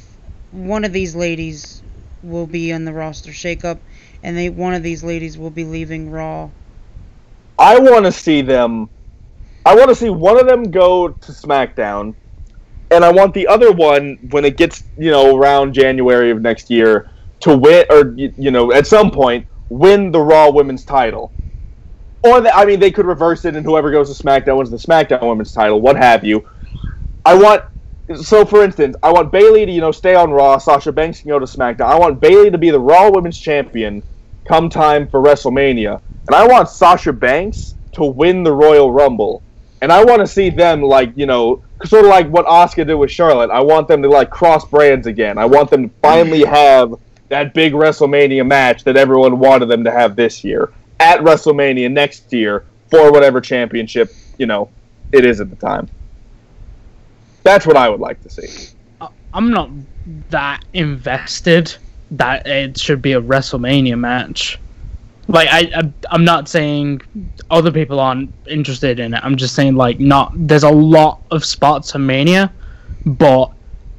Speaker 1: one of these ladies will be on the roster shakeup. And one of these ladies will be leaving Raw.
Speaker 2: I want to see one of them go to SmackDown, and I want the other one, when it gets, you know, around January of next year, to win, or, you know, at some point, win the Raw Women's title. Or, they could reverse it, and whoever goes to SmackDown wins the SmackDown Women's title, what have you. So, for instance, I want Bayley to, you know, stay on Raw. Sasha Banks can go to SmackDown. I want Bayley to be the Raw Women's Champion come time for WrestleMania. And I want Sasha Banks to win the Royal Rumble. And I want to see them, like, you know, sort of like what Asuka did with Charlotte. I want them to, like, cross brands again. I want them to finally have that big WrestleMania match that everyone wanted them to have this year at WrestleMania next year for whatever championship, you know, it is at the time. That's what I would like to see.
Speaker 3: I'm not that invested that it should be a WrestleMania match. Like, I'm not saying other people aren't interested in it. I'm just saying, like, there's a lot of spots on Mania, but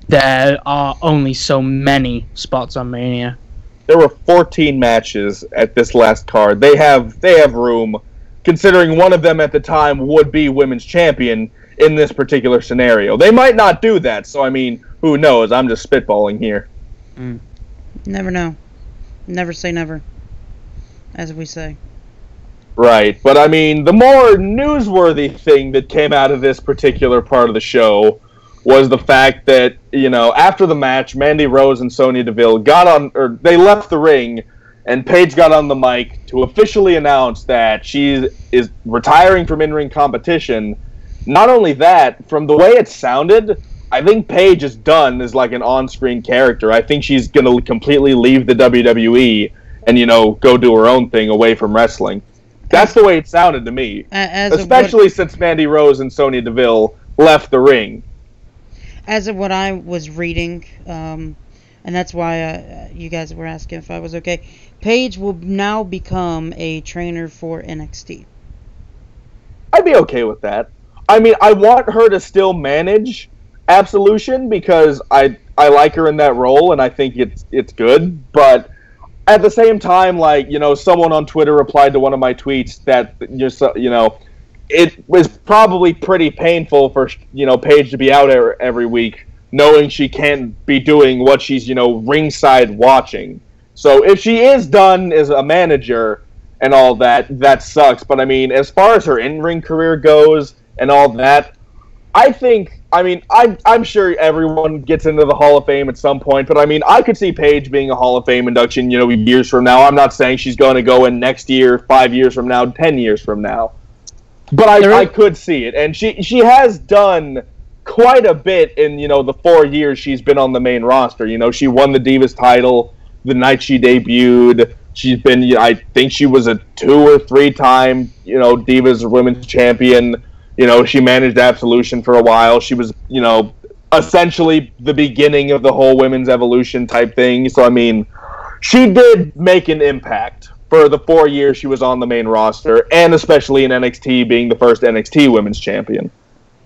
Speaker 3: there are only so many spots on Mania.
Speaker 2: There were 14 matches at this last card. They have room, considering one of them at the time would be women's champion in this particular scenario. They might not do that, so, I mean, who knows? I'm just spitballing here.
Speaker 1: Never know. Never say never, as we say.
Speaker 2: Right, but I mean, the more newsworthy thing that came out of this particular part of the show was the fact that, you know, after the match, Mandy Rose and Sonya Deville they left the ring, and Paige got on the mic to officially announce that she is retiring from in-ring competition not only that, from the way it sounded, I think Paige is done as like an on-screen character. I think she's going to completely leave the WWE and, you know, go do her own thing away from wrestling. That's the way it sounded to me. Especially since Mandy Rose and Sonya Deville left the ring.
Speaker 1: As of what I was reading, and that's why you guys were asking if I was okay, Paige will now become a trainer for NXT.
Speaker 2: I'd be okay with that. I mean, I want her to still manage Absolution because I like her in that role and I think it's good, but at the same time, like, you know, someone on Twitter replied to one of my tweets that just, you know, it was probably pretty painful for, you know, Paige to be out every week knowing she can't be doing what she's, you know, ringside watching. So if she is done as a manager and all that, that sucks. But I mean, as far as her in-ring career goes and all that, I think, I mean, I'm sure everyone gets into the Hall of Fame at some point, but I mean, I could see Paige being a Hall of Fame induction, you know, years from now. I'm not saying she's going to go in next year, 5 years from now, 10 years from now. But I could see it. And she has done quite a bit in, you know, the 4 years she's been on the main roster. You know, she won the Divas title the night she debuted. She's been, you know, I think she was a 2 or 3 time, you know, Divas Women's Champion. You know, she managed Absolution for a while. She was, you know, essentially the beginning of the whole women's evolution type thing. So, I mean, she did make an impact for the 4 years she was on the main roster, and especially in NXT, being the first NXT Women's Champion.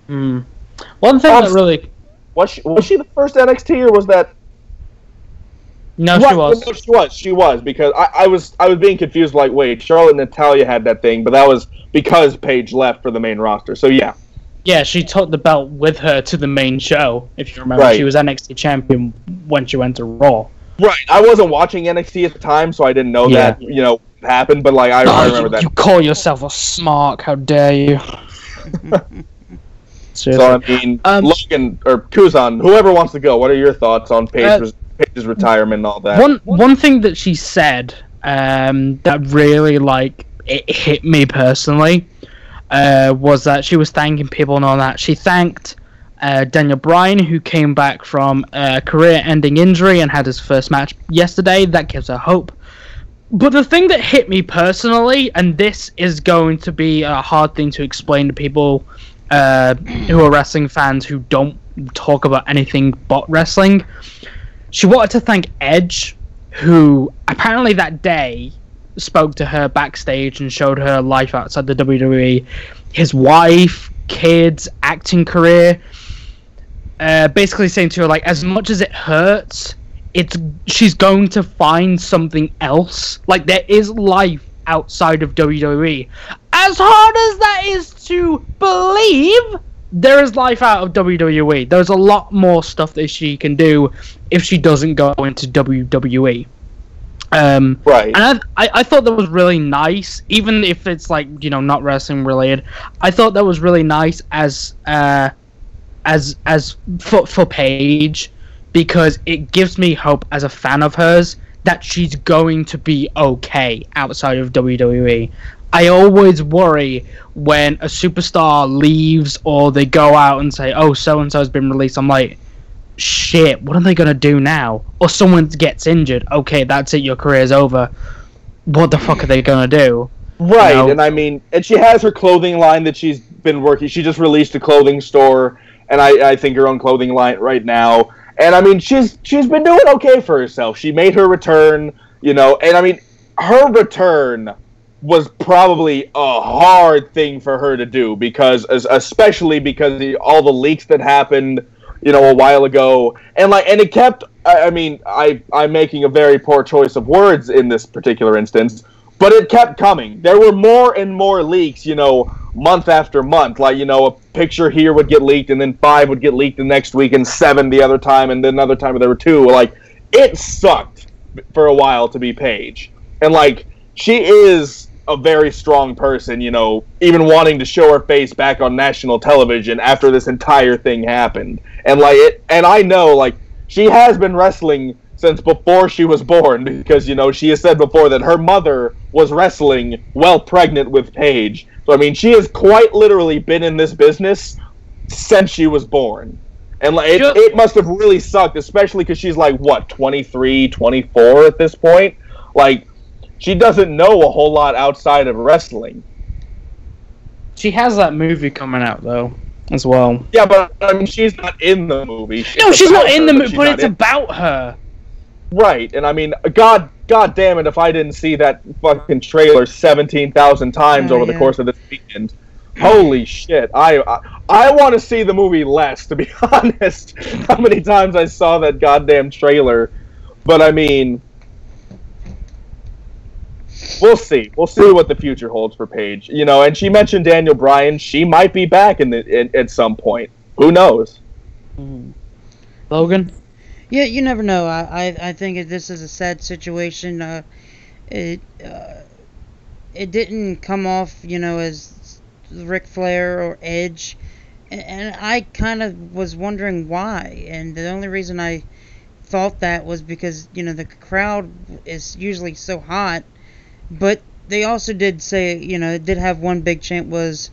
Speaker 3: One thing that really...
Speaker 2: Was she the first NXT, or was that...
Speaker 3: No, she was.
Speaker 2: No, she was, because I was being confused, like, wait, Charlotte and Natalya had that thing, but that was because Paige left for the main roster, so yeah.
Speaker 3: Yeah, she took the belt with her to the main show, if you remember. Right. She was NXT champion when she went to Raw.
Speaker 2: Right, I wasn't watching NXT at the time, so I didn't know that, you know, happened, but, like, I remember that.
Speaker 3: You call yourself a smark, how dare you.
Speaker 2: So, I mean, Logan, or Kuzon, whoever wants to go, what are your thoughts on Paige's retirement and all that?
Speaker 3: One thing that she said that really, like, it hit me personally was that she was thanking people and all that. She thanked Daniel Bryan, who came back from a career-ending injury and had his first match yesterday. That gives her hope. But the thing that hit me personally, and this is going to be a hard thing to explain to people who are wrestling fans who don't talk about anything but wrestling, she wanted to thank Edge, who apparently that day spoke to her backstage and showed her life outside the WWE, his wife, kids, acting career, basically saying to her, like, as much as it hurts, she's going to find something else. Like, there is life outside of WWE. As hard as that is to believe, there is life out of WWE. There's a lot more stuff that she can do if she doesn't go into WWE.
Speaker 2: Right.
Speaker 3: And I thought that was really nice, even if it's, like, you know, not wrestling related. I thought that was really nice as for Paige, because it gives me hope as a fan of hers that she's going to be okay outside of WWE. I always worry when a superstar leaves or they go out and say, oh, so-and-so has been released. I'm like, shit, what are they going to do now? Or someone gets injured. Okay, that's it, your career's over. What the fuck are they going to do?
Speaker 2: Right, you know? And I mean, and she has her clothing line that she's been working. She just released a clothing store, and I think her own clothing line right now. And I mean, she's been doing okay for herself. She made her return, you know, and I mean, her return was probably a hard thing for her to do, because especially because all the leaks that happened, you know, a while ago, and it kept. I mean, I'm making a very poor choice of words in this particular instance, but it kept coming. There were more and more leaks, you know, month after month. Like, you know, a picture here would get leaked, and then 5 would get leaked the next week, and 7 the other time, and then another time there were 2. Like, it sucked for a while to be Paige, and like, she is a very strong person, you know, even wanting to show her face back on national television after this entire thing happened. And like, and I know, like, she has been wrestling since since before she was born, because, you know, she has said before that her mother was wrestling while pregnant with Paige. So, I mean, she has quite literally been in this business since she was born. And like, it must have really sucked, especially because she's like, what, 23, 24 at this point? Like, she doesn't know a whole lot outside of wrestling.
Speaker 3: She has that movie coming out, though, as well.
Speaker 2: Yeah, but, I mean, she's not in the movie.
Speaker 3: No, she's not in the movie, but it's about her.
Speaker 2: Right, and I mean, God damn it if I didn't see that fucking trailer 17,000 times over the course of this weekend. Holy shit, I want to see the movie less, to be honest, how many times I saw that goddamn trailer. But I mean, we'll see. We'll see what the future holds for Paige. You know, and she mentioned Daniel Bryan. She might be back at some point. Who knows?
Speaker 3: Logan?
Speaker 1: Yeah, you never know. I think this is a sad situation. It didn't come off, you know, as Ric Flair or Edge, and I kind of was wondering why. And the only reason I thought that was because, you know, the crowd is usually so hot. But they also did say, you know, it did have one big chant was,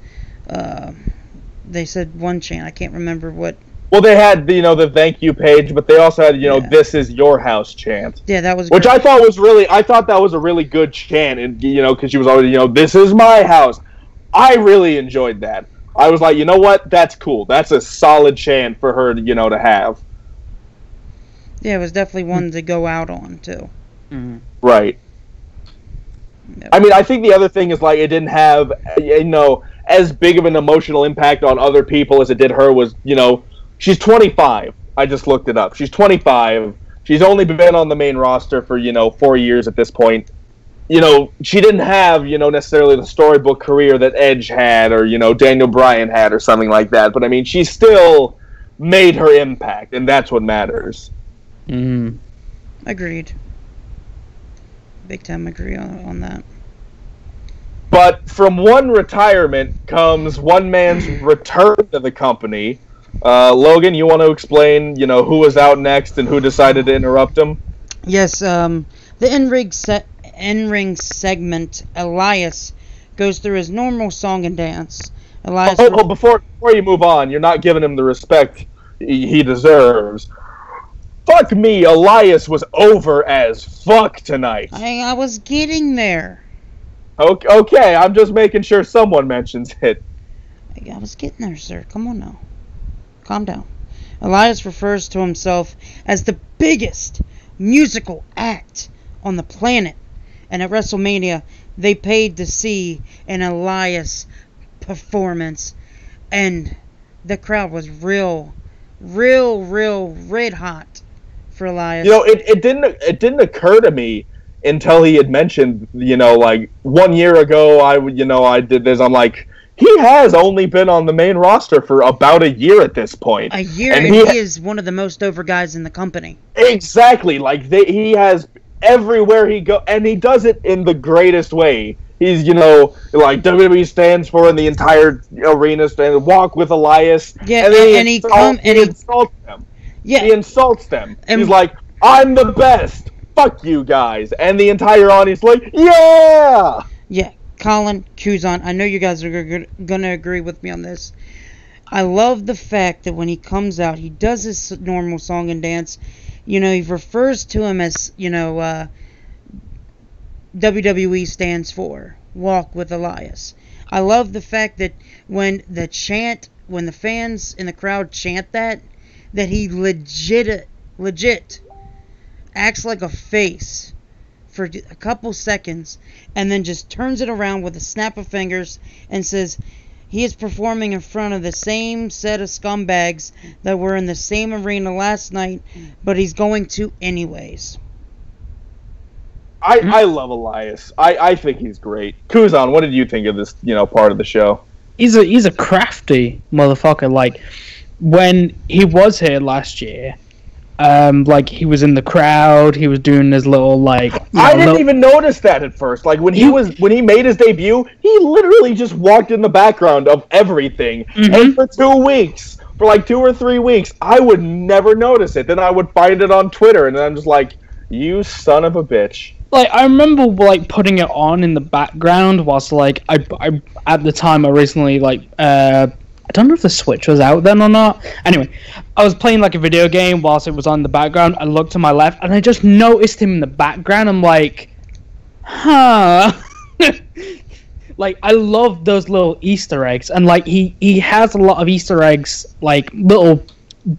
Speaker 1: they said one chant. I can't remember what.
Speaker 2: Well, they had, you know, the thank you page, but they also had, you know, this is your house chant.
Speaker 1: Yeah, that was
Speaker 2: which I thought was really, I thought that was a really good chant, and, you know, because she was already, you know, this is my house. I really enjoyed that. I was like, you know what? That's cool. That's a solid chant for her, you know, to have.
Speaker 1: Yeah, it was definitely one to go out on, too.
Speaker 2: Right. Yep. I mean, I think the other thing is, like, it didn't have, you know, as big of an emotional impact on other people as it did her. Was, you know, she's 25. I just looked it up. She's 25. She's only been on the main roster for, you know, 4 years at this point. You know, she didn't have, you know, necessarily the storybook career that Edge had or, you know, Daniel Bryan had or something like that. But, I mean, she still made her impact, and that's what matters.
Speaker 1: Agreed. Big time agree on that.
Speaker 2: But from one retirement comes one man's return to the company. Logan, you want to explain, you know, who was out next and who decided to interrupt him?
Speaker 1: Yes, the in-ring segment, Elias goes through his normal song and dance. Elias.
Speaker 2: Before you move on, you're not giving him the respect he deserves. Fuck me, Elias was over as fuck tonight.
Speaker 1: I was getting there.
Speaker 2: Okay, I'm just making sure someone mentions it.
Speaker 1: I was getting there, sir. Come on now. Calm down. Elias refers to himself as the biggest musical act on the planet. And at WrestleMania, they paid to see an Elias performance. And the crowd was real red hot for Elias.
Speaker 2: You know, it didn't occur to me until he had mentioned, you know, like 1 year ago, I did this. I'm like, he has only been on the main roster for about a year at this point.
Speaker 1: A year, and he is one of the most over guys in the company. Exactly.
Speaker 2: Like, he has everywhere he goes, and he does it in the greatest way. He's, you know, like WWE stands for in the entire arena, walk with Elias.
Speaker 1: Yeah,
Speaker 2: and he insults them. Yeah. He insults them. And he's like, I'm the best. Fuck you guys. And the entire audience like, yeah!
Speaker 1: Yeah, Colin, Kuzon, I know you guys are going to agree with me on this. I love the fact that when he comes out, he does his normal song and dance. You know, he refers to him as, you know, WWE stands for Walk with Elias. I love the fact that when the fans in the crowd chant that he legit acts like a face for a couple seconds and then just turns it around with a snap of fingers and says he is performing in front of the same set of scumbags that were in the same arena last night, but he's going to anyways.
Speaker 2: I love Elias. I think he's great. Kuzon, what did you think of this, you know, part of the show?
Speaker 3: He's a crafty motherfucker. Like, when he was here last year, like, he was in the crowd, he was doing his little, like...
Speaker 2: I didn't even notice that at first. Like, when he made his debut, he literally just walked in the background of everything. And for 2 weeks, for like 2 or 3 weeks, I would never notice it. Then I would find it on Twitter, and then I'm just like, You son of a bitch.
Speaker 3: Like, I remember, like, putting it on in the background whilst, like, I at the time, I recently, like, I don't know if the Switch was out then or not. Anyway, I was playing, like, a video game whilst it was on in the background. I looked to my left, and I just noticed him in the background. I'm like, huh. Like, I love those little Easter eggs. And, like, he has a lot of Easter eggs, like, little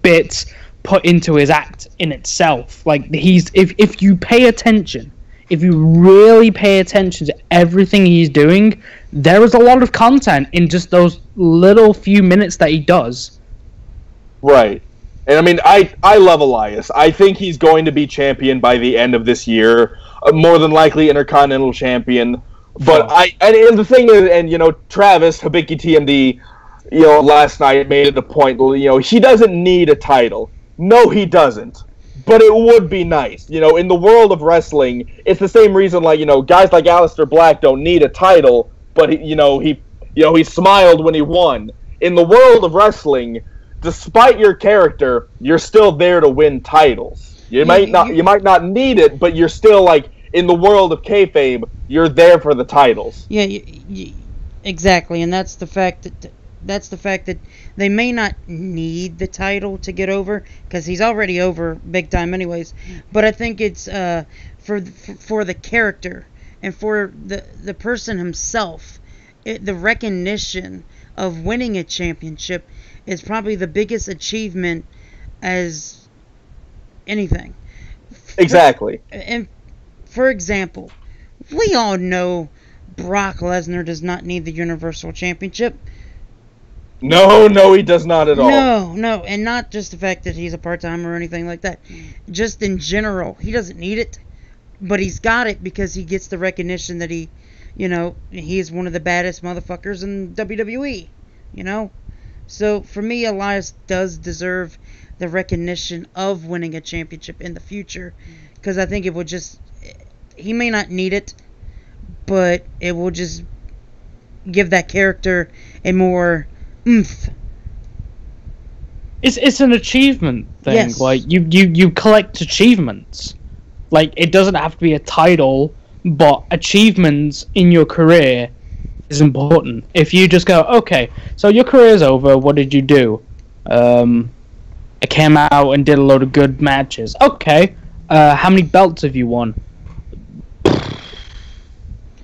Speaker 3: bits put into his act in itself. Like, if you pay attention, if you really pay attention to everything he's doing, there is a lot of content in just those little few minutes that he does.
Speaker 2: Right. And I mean, I love Elias. I think he's going to be champion by the end of this year, more than likely Intercontinental champion. But and the thing is, and you know, Travis, HibikiTMD, you know, last night made it a point, you know, he doesn't need a title. No, he doesn't. But it would be nice. You know, in the world of wrestling, it's the same reason, like, you know, guys like Aleister Black don't need a title, but he smiled when he won. In the world of wrestling, despite your character, you're still there to win titles. You might not need it, but you're still, like, in the world of kayfabe, you're there for the titles.
Speaker 1: Yeah, exactly, and that's the fact that they may not need the title to get over, because he's already over big time anyways. But I think it's for the character and for the person himself, the recognition of winning a championship is probably the biggest achievement as anything.
Speaker 2: Exactly.
Speaker 1: And for example, we all know Brock Lesnar does not need the Universal Championship.
Speaker 2: No, he does not at all.
Speaker 1: No, and not just the fact that he's a part-timer or anything like that. Just in general, he doesn't need it, but he's got it because he gets the recognition that he is one of the baddest motherfuckers in WWE, you know? So, for me, Elias does deserve the recognition of winning a championship in the future, because I think it would just, he may not need it, but it will just give that character a more oomph.
Speaker 3: It's an achievement thing.
Speaker 1: Yes.
Speaker 3: Like, you collect achievements. Like, it doesn't have to be a title, but achievements in your career is important. If you just go, okay, so your career's over, what did you do? I came out and did a load of good matches. Okay, how many belts have you won?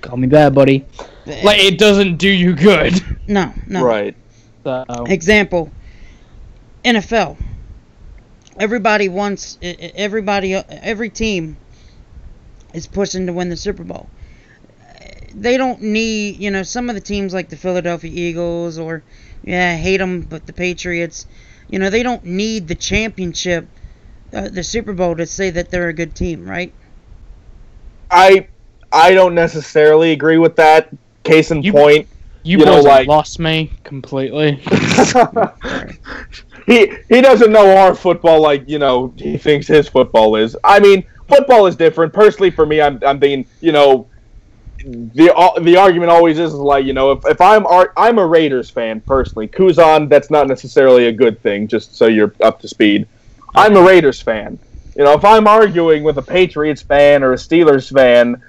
Speaker 3: Call me bad, buddy. Like, it doesn't do you good.
Speaker 1: No.
Speaker 2: Right.
Speaker 3: So.
Speaker 1: Example, NFL. Every team is pushing to win the Super Bowl. They don't need, some of the teams like the Philadelphia Eagles or, I hate them, but the Patriots, they don't need the championship, the Super Bowl, to say that they're a good team, right?
Speaker 2: I don't necessarily agree with that. Case in point,
Speaker 3: you boys lost me completely.
Speaker 2: He doesn't know our football like he thinks his football is. I mean, football is different. Personally, for me, I'm being the argument always is like if I'm a Raiders fan personally. Kuzon, that's not necessarily a good thing. Just so you're up to speed, I'm a Raiders fan. If I'm arguing with a Patriots fan or a Steelers fan,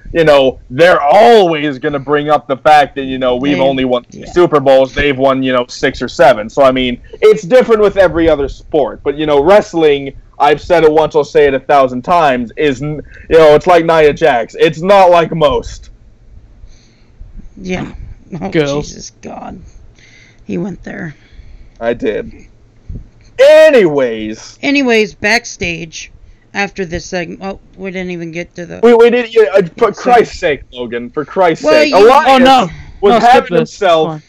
Speaker 2: they're always going to bring up the fact that, we've only won 3 Super Bowls, they've won, 6 or 7. So, I mean, it's different with every other sport. But, wrestling, I've said it once, I'll say it 1,000 times, is, it's like Nia Jax. It's not like most.
Speaker 1: Yeah. Oh, Jesus God. He went there.
Speaker 2: I did. Anyways,
Speaker 1: backstage. After this segment, we didn't even get to the.
Speaker 2: We did. For Christ's sake, Logan. For Christ's sake, Elias was having himself.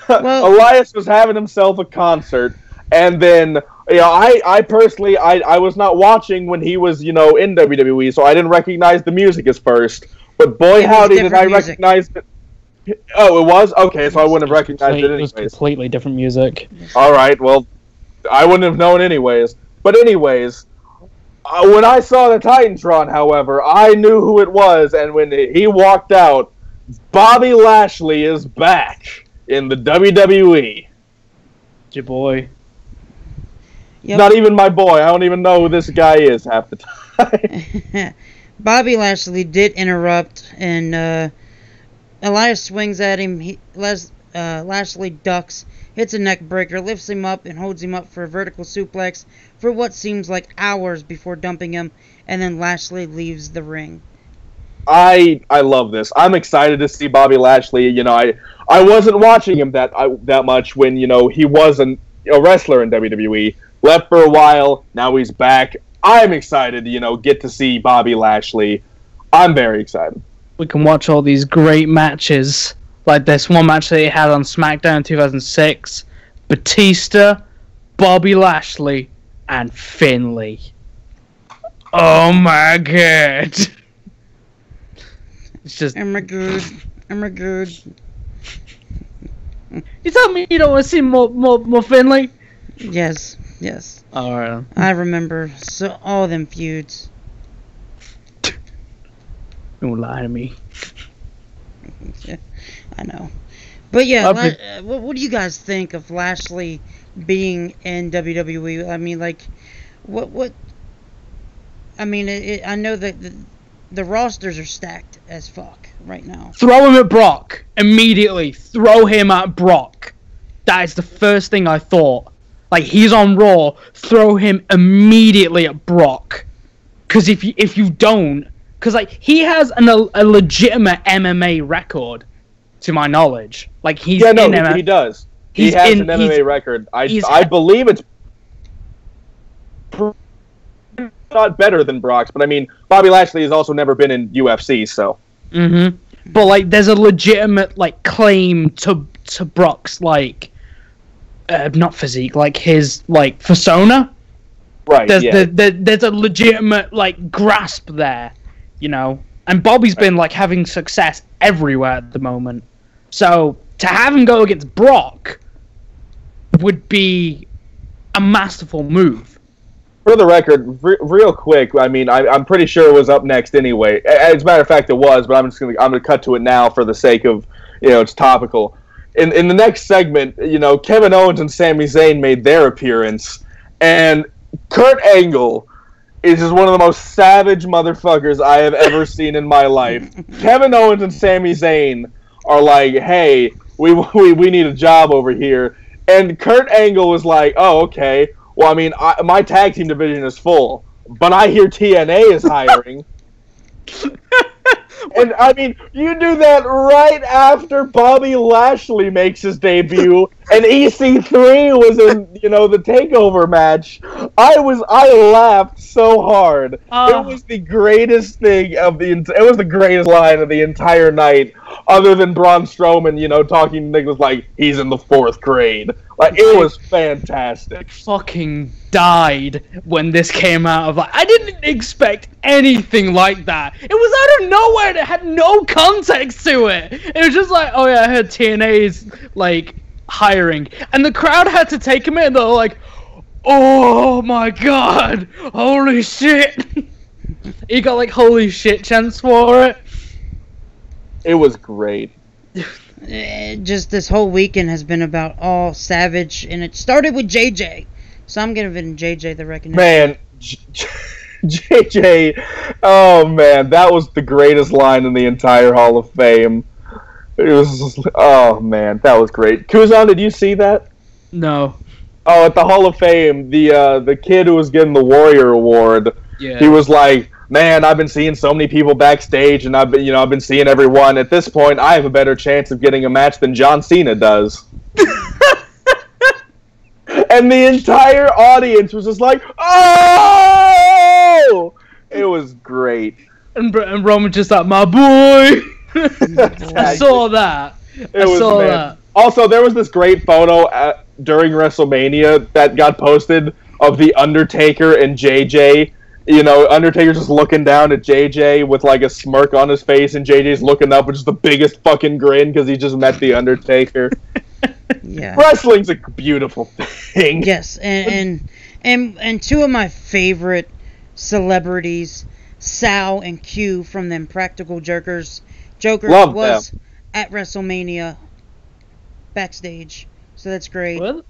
Speaker 2: Elias was having himself a concert, and then I personally I was not watching when he was in WWE, so I didn't recognize the music at first. But boy, howdy, did I recognize it. Oh, it was? Okay, so I wouldn't have recognized it anyways.
Speaker 3: It was completely different music.
Speaker 2: All right, well, I wouldn't have known anyways. But anyways. When I saw the Titantron, however, I knew who it was, and when he walked out, Bobby Lashley is back in the WWE.
Speaker 3: Your boy.
Speaker 2: Yep. Not even my boy. I don't even know who this guy is half the time.
Speaker 1: Bobby Lashley did interrupt, and Elias swings at him. Lashley ducks, hits a neck breaker, lifts him up, and holds him up for a vertical suplex for what seems like hours before dumping him, and then Lashley leaves the ring.
Speaker 2: I love this. I'm excited to see Bobby Lashley. You know, I wasn't watching him that much when, you know, he wasn't a wrestler in WWE. Left for a while, now he's back. I'm excited to, you know, get to see Bobby Lashley. I'm very excited.
Speaker 3: We can watch all these great matches, like this one match that he had on SmackDown in 2006. Batista, Bobby Lashley, and Finlay. Oh my god. It's just...
Speaker 1: Oh my god. Oh my god.
Speaker 3: You tell me you don't want to see more Finlay?
Speaker 1: Yes.
Speaker 3: Alright.
Speaker 1: I remember all them feuds.
Speaker 3: Don't lie to me.
Speaker 1: Yeah, I know. But yeah, what do you guys think of Lashley being in WWE? I mean, like, what? I mean, I know that the rosters are stacked as fuck right now.
Speaker 3: Throw him at Brock immediately. Throw him at Brock. That is the first thing I thought. Like, he's on Raw. Throw him immediately at Brock. Because if you don't, because like he has a legitimate MMA record, to my knowledge. Like he
Speaker 2: does. He has an MMA record. I believe it's not better than Brock's, but I mean, Bobby Lashley has also never been in UFC, so.
Speaker 3: But like, there's a legitimate like claim to Brock's like, not physique, like his like persona.
Speaker 2: Right.
Speaker 3: There's a legitimate like grasp there, you know. And Bobby's been like having success everywhere at the moment. So to have him go against Brock would be a masterful move.
Speaker 2: For the record, real quick, I mean, I'm pretty sure it was up next anyway. As a matter of fact, it was, but I'm gonna cut to it now for the sake of, you know, it's topical. In the next segment, you know, Kevin Owens and Sami Zayn made their appearance, and Kurt Angle is just one of the most savage motherfuckers I have ever seen in my life. Kevin Owens and Sami Zayn are like, hey, we need a job over here. And Kurt Angle was like, oh, okay. Well, I mean, my tag team division is full, but I hear TNA is hiring. And, I mean, you do that right after Bobby Lashley makes his debut, and EC3 was in, you know, the TakeOver match. I laughed so hard. It was the greatest thing it was the greatest line of the entire night, other than Braun Strowman, you know, talking to Nicholas like, he's in the 4th grade. Like, it was fantastic.
Speaker 3: Fucking died when this came out. Of like, I didn't expect anything like that. It was out of nowhere. It had no context to it. It was just like, oh yeah, I heard TNA's like hiring, and the crowd had to take him in. They're like, oh my god, holy shit. He got like holy shit chants for it.
Speaker 2: It was great.
Speaker 1: Just this whole weekend has been about all savage, and it started with JJ. So I'm giving JJ the recognition.
Speaker 2: Man, JJ, oh man, that was the greatest line in the entire Hall of Fame. It was, oh man, that was great. Kuzon, did you see that?
Speaker 3: No.
Speaker 2: Oh, at the Hall of Fame, the kid who was getting the Warrior Award,
Speaker 3: yeah.
Speaker 2: He was like, man, I've been seeing so many people backstage, and I've been seeing everyone. At this point, I have a better chance of getting a match than John Cena does. And the entire audience was just like, oh! It was great.
Speaker 3: And Roman just like, my boy! I saw that. I saw that.
Speaker 2: Also, there was this great photo during WrestleMania that got posted of The Undertaker and JJ. You know, Undertaker's just looking down at JJ with like a smirk on his face, and JJ's looking up with just the biggest fucking grin because he just met The Undertaker.
Speaker 1: Yeah.
Speaker 2: Wrestling's a beautiful thing.
Speaker 1: Yes, and two of my favorite celebrities, Sal and Q from them Practical Jokers was at WrestleMania backstage. So that's great.
Speaker 3: Were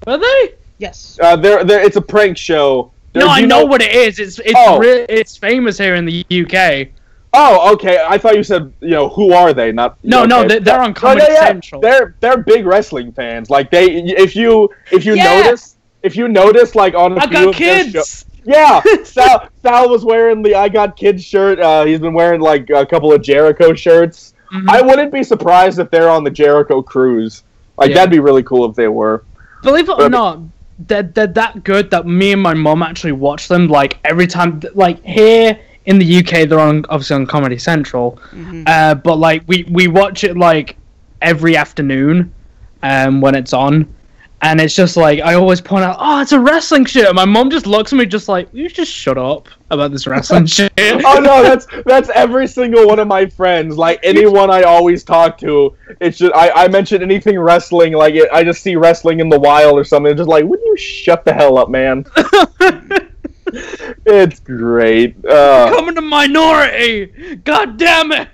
Speaker 3: they?
Speaker 1: Yes.
Speaker 2: It's a prank show
Speaker 3: No, I know what it is. It's famous here in the UK.
Speaker 2: Oh, okay. I thought you said, who are they? Not
Speaker 3: no,
Speaker 2: okay.
Speaker 3: no, they're on Comedy Central.
Speaker 2: They're big wrestling fans. Like if you notice, like on a few of their shows. Yeah, Sal was wearing the I Got Kids shirt. He's been wearing like a couple of Jericho shirts. Mm-hmm. I wouldn't be surprised if they're on the Jericho cruise. Like that'd be really cool if they were.
Speaker 3: Believe it or not, they're that good that me and my mom actually watch them. Like every time, like here in the UK, they're obviously on Comedy Central. Mm-hmm. But like we watch it like every afternoon, when it's on. And it's just like, I always point out, oh, it's a wrestling shit. And my mom just looks at me just like, you just shut up about this wrestling shit.
Speaker 2: Oh, no, that's every single one of my friends. Like, anyone I always talk to, it's just, I mention anything wrestling, like, I just see wrestling in the wild or something. It's just like, wouldn't you shut the hell up, man? It's great.
Speaker 3: Becoming a minority! God damn it!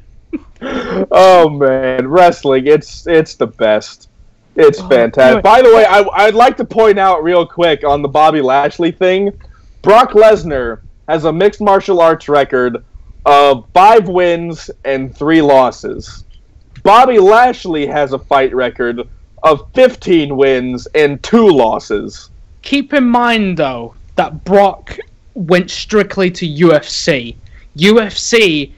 Speaker 2: Oh, man. Wrestling, it's the best. It's fantastic. By the way, I'd like to point out real quick on the Bobby Lashley thing, Brock Lesnar has a mixed martial arts record of 5 wins and 3 losses. Bobby Lashley has a fight record of 15 wins and 2 losses.
Speaker 3: Keep in mind, though, that Brock went strictly to UFC. UFC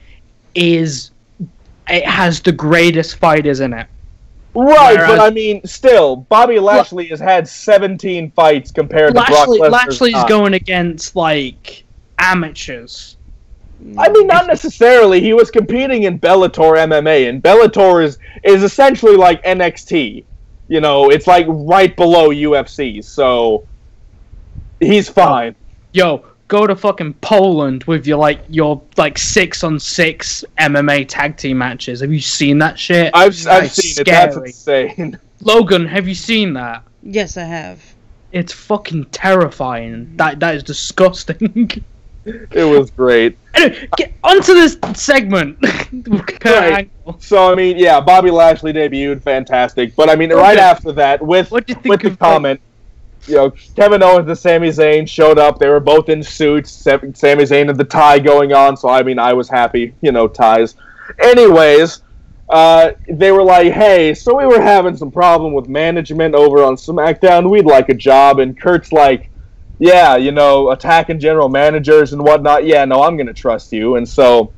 Speaker 3: has the greatest fighters in it.
Speaker 2: Right, but I mean, still, Bobby Lashley has had 17 fights compared to Brock Lesnar.
Speaker 3: Lashley's going against, like, amateurs.
Speaker 2: I mean, not necessarily. He was competing in Bellator MMA, and Bellator is essentially like NXT. It's like right below UFC, so he's fine.
Speaker 3: Yo, go to fucking Poland with your 6-on-6 MMA tag team matches. Have you seen that shit?
Speaker 2: I've seen it. That's insane.
Speaker 3: Logan, have you seen that?
Speaker 1: Yes, I have.
Speaker 3: It's fucking terrifying. That is disgusting.
Speaker 2: It was great.
Speaker 3: Anyway, get onto this segment.
Speaker 2: Right. So I mean, yeah, Bobby Lashley debuted, fantastic. But I mean, right after that, with the comment. Kevin Owens and Sami Zayn showed up. They were both in suits. Sami Zayn had the tie going on, so I mean, I was happy. Ties. Anyways, they were like, hey, so we were having some problem with management over on SmackDown. We'd like a job. And Kurt's like, yeah, attacking general managers and whatnot. Yeah, no, I'm going to trust you. And so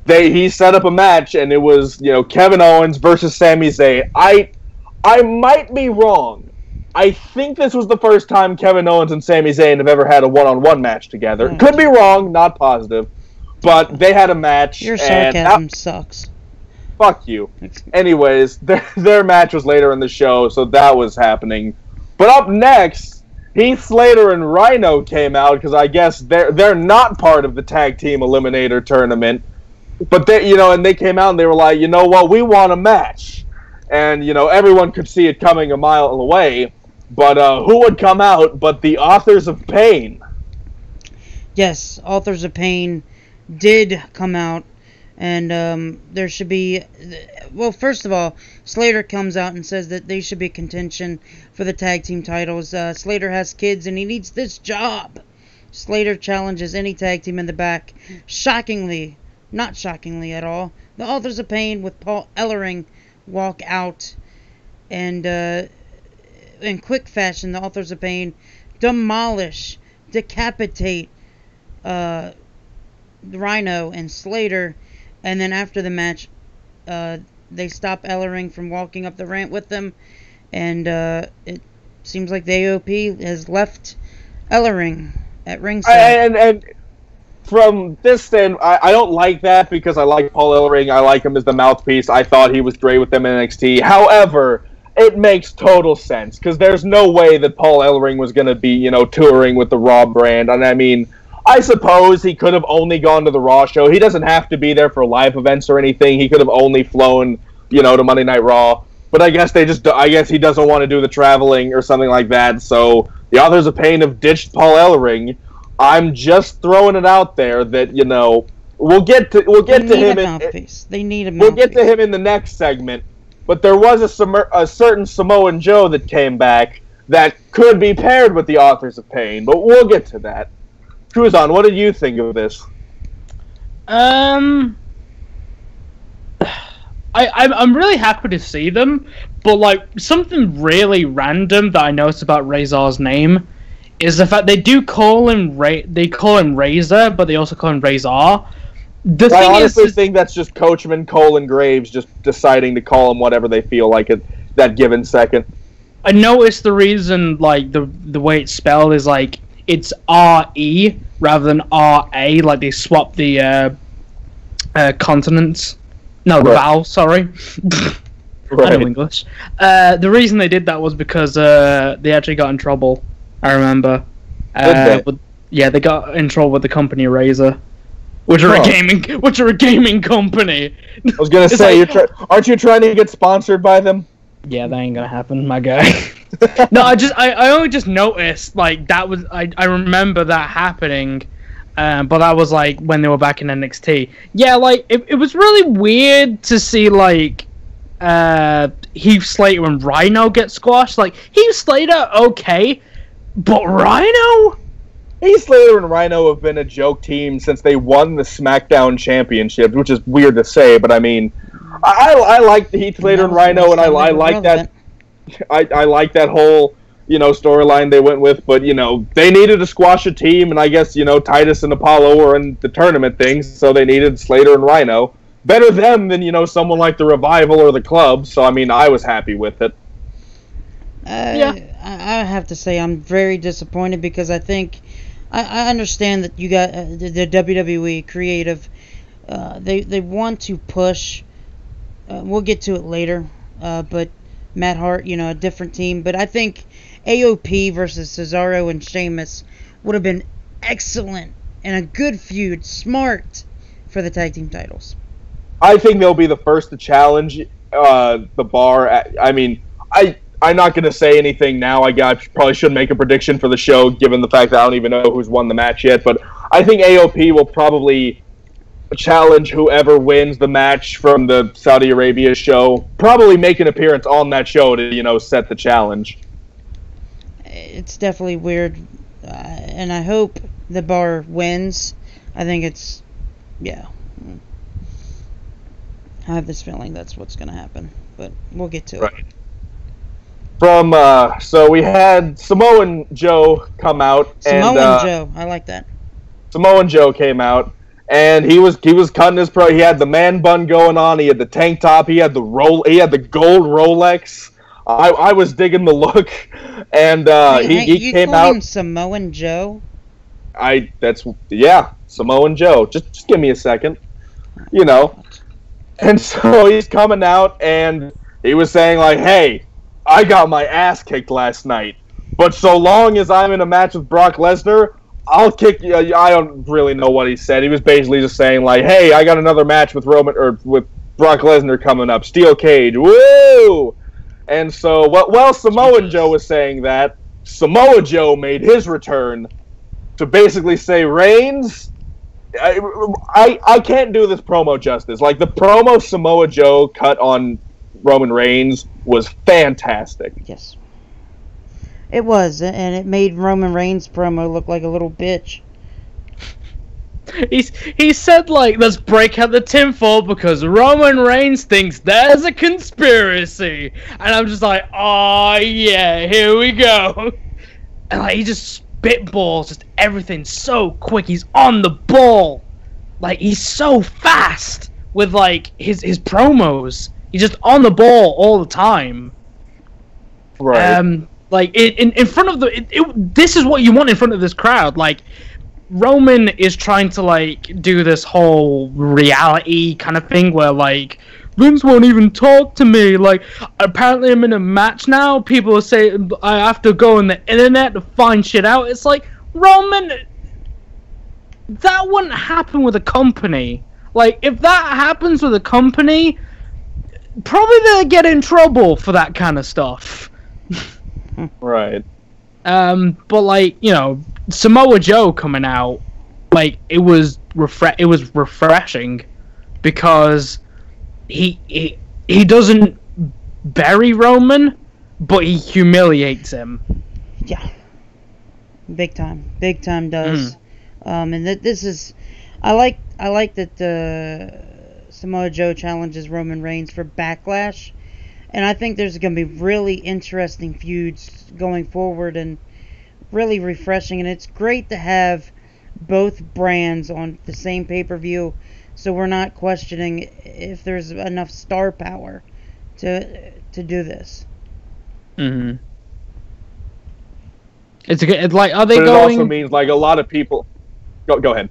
Speaker 2: he set up a match, and it was, Kevin Owens versus Sami Zayn. I might be wrong. I think this was the first time Kevin Owens and Sami Zayn have ever had a one-on-one match together. Could be wrong, not positive. But they had a match.
Speaker 1: Your sarcasm sucks.
Speaker 2: Fuck you. Anyways, their match was later in the show, so that was happening. But up next, Heath Slater and Rhino came out, because I guess they're not part of the Tag Team Eliminator Tournament. But they came out and they were like, you know what, we want a match. And, everyone could see it coming a mile away. But who would come out but the Authors of Pain?
Speaker 1: Yes, Authors of Pain did come out. And there should be... Well, first of all, Slater comes out and says that they should be contention for the tag team titles. Slater has kids and he needs this job. Slater challenges any tag team in the back. Shockingly, not shockingly at all, the Authors of Pain with Paul Ellering walk out, and in quick fashion, the Authors of Pain demolish, decapitate Rhino and Slater, and then after the match, they stop Ellering from walking up the ramp with them, and it seems like the AOP has left Ellering at ringside.
Speaker 2: And from this stand, I don't like that because I like Paul Ellering. I like him as the mouthpiece. I thought he was great with them in NXT. However, it makes total sense because there's no way that Paul Ellering was going to be, touring with the Raw brand. And I mean, I suppose he could have only gone to the Raw show. He doesn't have to be there for live events or anything. He could have only flown, to Monday Night Raw. But I guess he doesn't want to do the traveling or something like that. So the Authors of Pain have ditched Paul Ellering. I'm just throwing it out there that we'll get to him.
Speaker 1: They need a mouthpiece.
Speaker 2: We'll get to him in the next segment. But there was a certain Samoan Joe that came back that could be paired with the Authors of Pain. But we'll get to that. Kuzon, what did you think of this?
Speaker 3: I'm really happy to see them, but like something really random that I noticed about Razor's name is the fact they do call him Razor, but they also call him Razor. I
Speaker 2: honestly think that's just Coachman Colin Graves just deciding to call him whatever they feel like at that given second.
Speaker 3: I noticed the reason, like the way it's spelled is like it's R-E rather than R-A, like they swapped the consonants. No, the vowel, sorry. I know English. The reason they did that was because they actually got in trouble. I remember. They got in trouble with the company Razer, which are a gaming company.
Speaker 2: I was gonna say, like, aren't you trying to get sponsored by them?
Speaker 3: Yeah, that ain't gonna happen, my guy. No, I only just noticed like that was I remember that happening. But that was like when they were back in NXT. Yeah, like it was really weird to see like Heath Slater and Rhino get squashed. Like Heath Slater, okay, but Rhino?
Speaker 2: Heath Slater and Rhino have been a joke team since they won the SmackDown Championship, which is weird to say, but I mean, I like the Heath Slater and Rhino, and I like that. I like that whole, storyline they went with, but, they needed to squash a team, and I guess, Titus and Apollo were in the tournament things, so they needed Slater and Rhino. Better them than, someone like the Revival or the Club, so, I mean, I was happy with it.
Speaker 1: Yeah. I have to say I'm very disappointed because I think, I understand that you got the WWE creative, they want to push, we'll get to it later, but Matt Hart, a different team, but I think AOP versus Cesaro and Sheamus would have been excellent and a good feud, smart for the tag team titles.
Speaker 2: I think they'll be the first to challenge the Bar. I'm not going to say anything now. I probably shouldn't make a prediction for the show, given the fact that I don't even know who's won the match yet. But I think AOP will probably challenge whoever wins the match from the Saudi Arabia show. Probably make an appearance on that show to, set the challenge.
Speaker 1: It's definitely weird, and I hope the Bar wins. I think it's, I have this feeling that's what's going to happen, but we'll get to it.
Speaker 2: So we had Samoan Joe come out.
Speaker 1: Joe, I like that.
Speaker 2: Samoan Joe came out, and he was cutting his He had the man bun going on. He had the tank top. He had the gold Rolex. I was digging the look, and he came out.
Speaker 1: Him Samoan Joe?
Speaker 2: Samoan Joe. Just give me a second, And so he's coming out, and he was saying like, "Hey, I got my ass kicked last night, but so long as I'm in a match with Brock Lesnar, I'll kick you." I don't really know what he said. He was basically just saying like, "Hey, I got another match with with Brock Lesnar coming up, steel cage, woo!" And so, while Samoan Joe was saying that, Samoa Joe made his return to basically say, "Reigns, I can't do this promo justice. Like the promo Samoa Joe cut on Roman Reigns was fantastic."
Speaker 1: Yes. It was, and it made Roman Reigns' promo look like a little bitch.
Speaker 3: He said, like, let's break out the tinfoil because Roman Reigns thinks there's a conspiracy. And I'm just like, oh, yeah, here we go. And, like, he just spitballs just everything so quick. He's on the ball. Like, he's so fast with, like, his promos. He's just on the ball all the time.
Speaker 2: Right.
Speaker 3: Like, in front of this is what you want in front of this crowd. Like, Roman is trying to, like, do this whole reality kind of thing where, like, Vince won't even talk to me. Like, apparently I'm in a match now. People are saying I have to go on the internet to find shit out. It's like, Roman, that wouldn't happen with a company. Like, if that happens with a company, probably they'll get in trouble for that kind of stuff.
Speaker 2: Right.
Speaker 3: But, like, Samoa Joe coming out, like, it was refreshing because he doesn't bury Roman, but he humiliates him.
Speaker 1: Yeah. Big time does. And that this is, I like that Samoa Joe challenges Roman Reigns for Backlash, and I think there's going to be really interesting feuds going forward and really refreshing. And it's great to have both brands on the same pay-per-view, so we're not questioning if there's enough star power to do this.
Speaker 3: Mm-hmm. It's like, are they
Speaker 2: but
Speaker 3: going?
Speaker 2: It also means like a lot of people. Go ahead.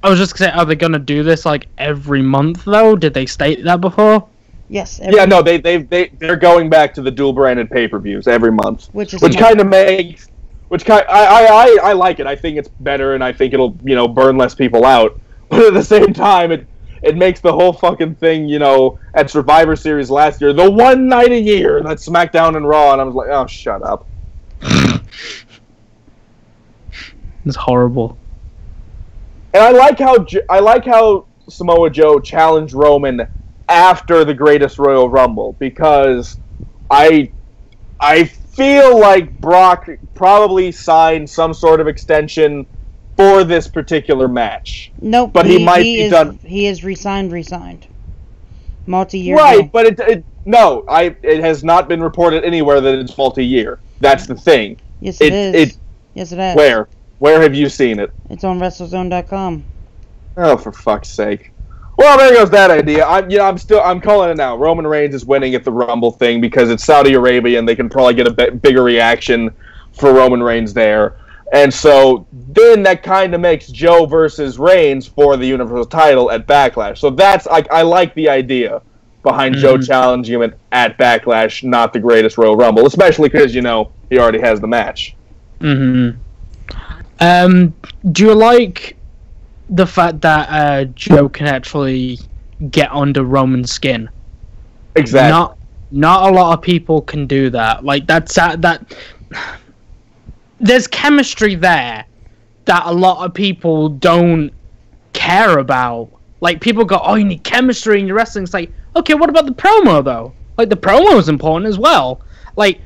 Speaker 3: I was just gonna say, are they gonna do this like every month though? Did they state that before?
Speaker 1: Yes.
Speaker 2: Yeah, no, they're going back to the dual branded pay-per-views every month, which kind of makes, I like it. I think it's better, and I think it'll burn less people out. But at the same time, it makes the whole fucking thing, at Survivor Series last year, the one night a year, that's SmackDown and Raw, and I was like, oh, shut up.
Speaker 3: It's horrible.
Speaker 2: And I like how Samoa Joe challenged Roman after the Greatest Royal Rumble, because I feel like Brock probably signed some sort of extension for this particular match.
Speaker 1: Nope,
Speaker 2: but he might be done.
Speaker 1: He is resigned. Multi-year.
Speaker 2: Right, but it has not been reported anywhere that it's multi-year. That's the thing.
Speaker 1: Yes, it is. Yes, it is.
Speaker 2: Where have you seen it?
Speaker 1: It's on WrestleZone.com.
Speaker 2: Oh, for fuck's sake. Well, there goes that idea. I'm calling it now. Roman Reigns is winning at the Rumble thing because it's Saudi Arabia and they can probably get a bigger reaction for Roman Reigns there. And so then that kind of makes Joe versus Reigns for the Universal title at Backlash. So that's I like the idea behind Joe challenging him at Backlash, not the Greatest Royal Rumble, especially because he already has the match.
Speaker 3: Mm-hmm. Do you like the fact that Joe can actually get under Roman's skin?
Speaker 2: Exactly.
Speaker 3: Not a lot of people can do that. Like that. There's chemistry there that a lot of people don't care about. Like, people go, oh, you need chemistry in your wrestling. It's like, okay, what about the promo, though? Like, the promo is important as well. Like,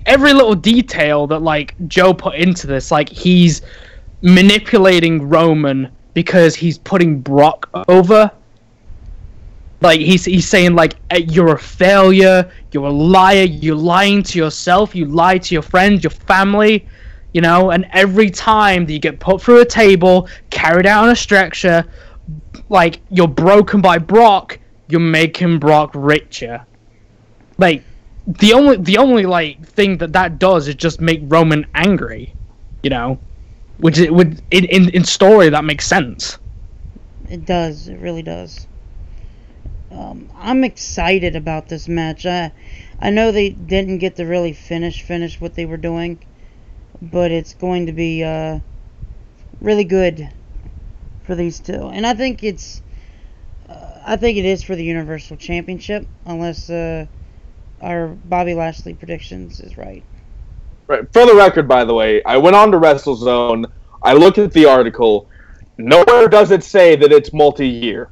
Speaker 3: every little detail that, like, Joe put into this, like, he's manipulating Roman because he's putting Brock over. Like, he's saying, like, you're a failure, you're a liar, you're lying to yourself, you lie to your friends, your family, and every time that you get put through a table, carried out on a stretcher, like, you're broken by Brock, you're making Brock richer. Like, the only like, thing that does is just make Roman angry, which it would, in story, that makes sense.
Speaker 1: It does, it really does. I'm excited about this match. I know they didn't get to really finish what they were doing, but it's going to be really good for these two. And I think it is for the Universal Championship, unless our Bobby Lashley predictions is right.
Speaker 2: Right. For the record, by the way, I went on to WrestleZone. I looked at the article. Nowhere does it say that it's multi-year.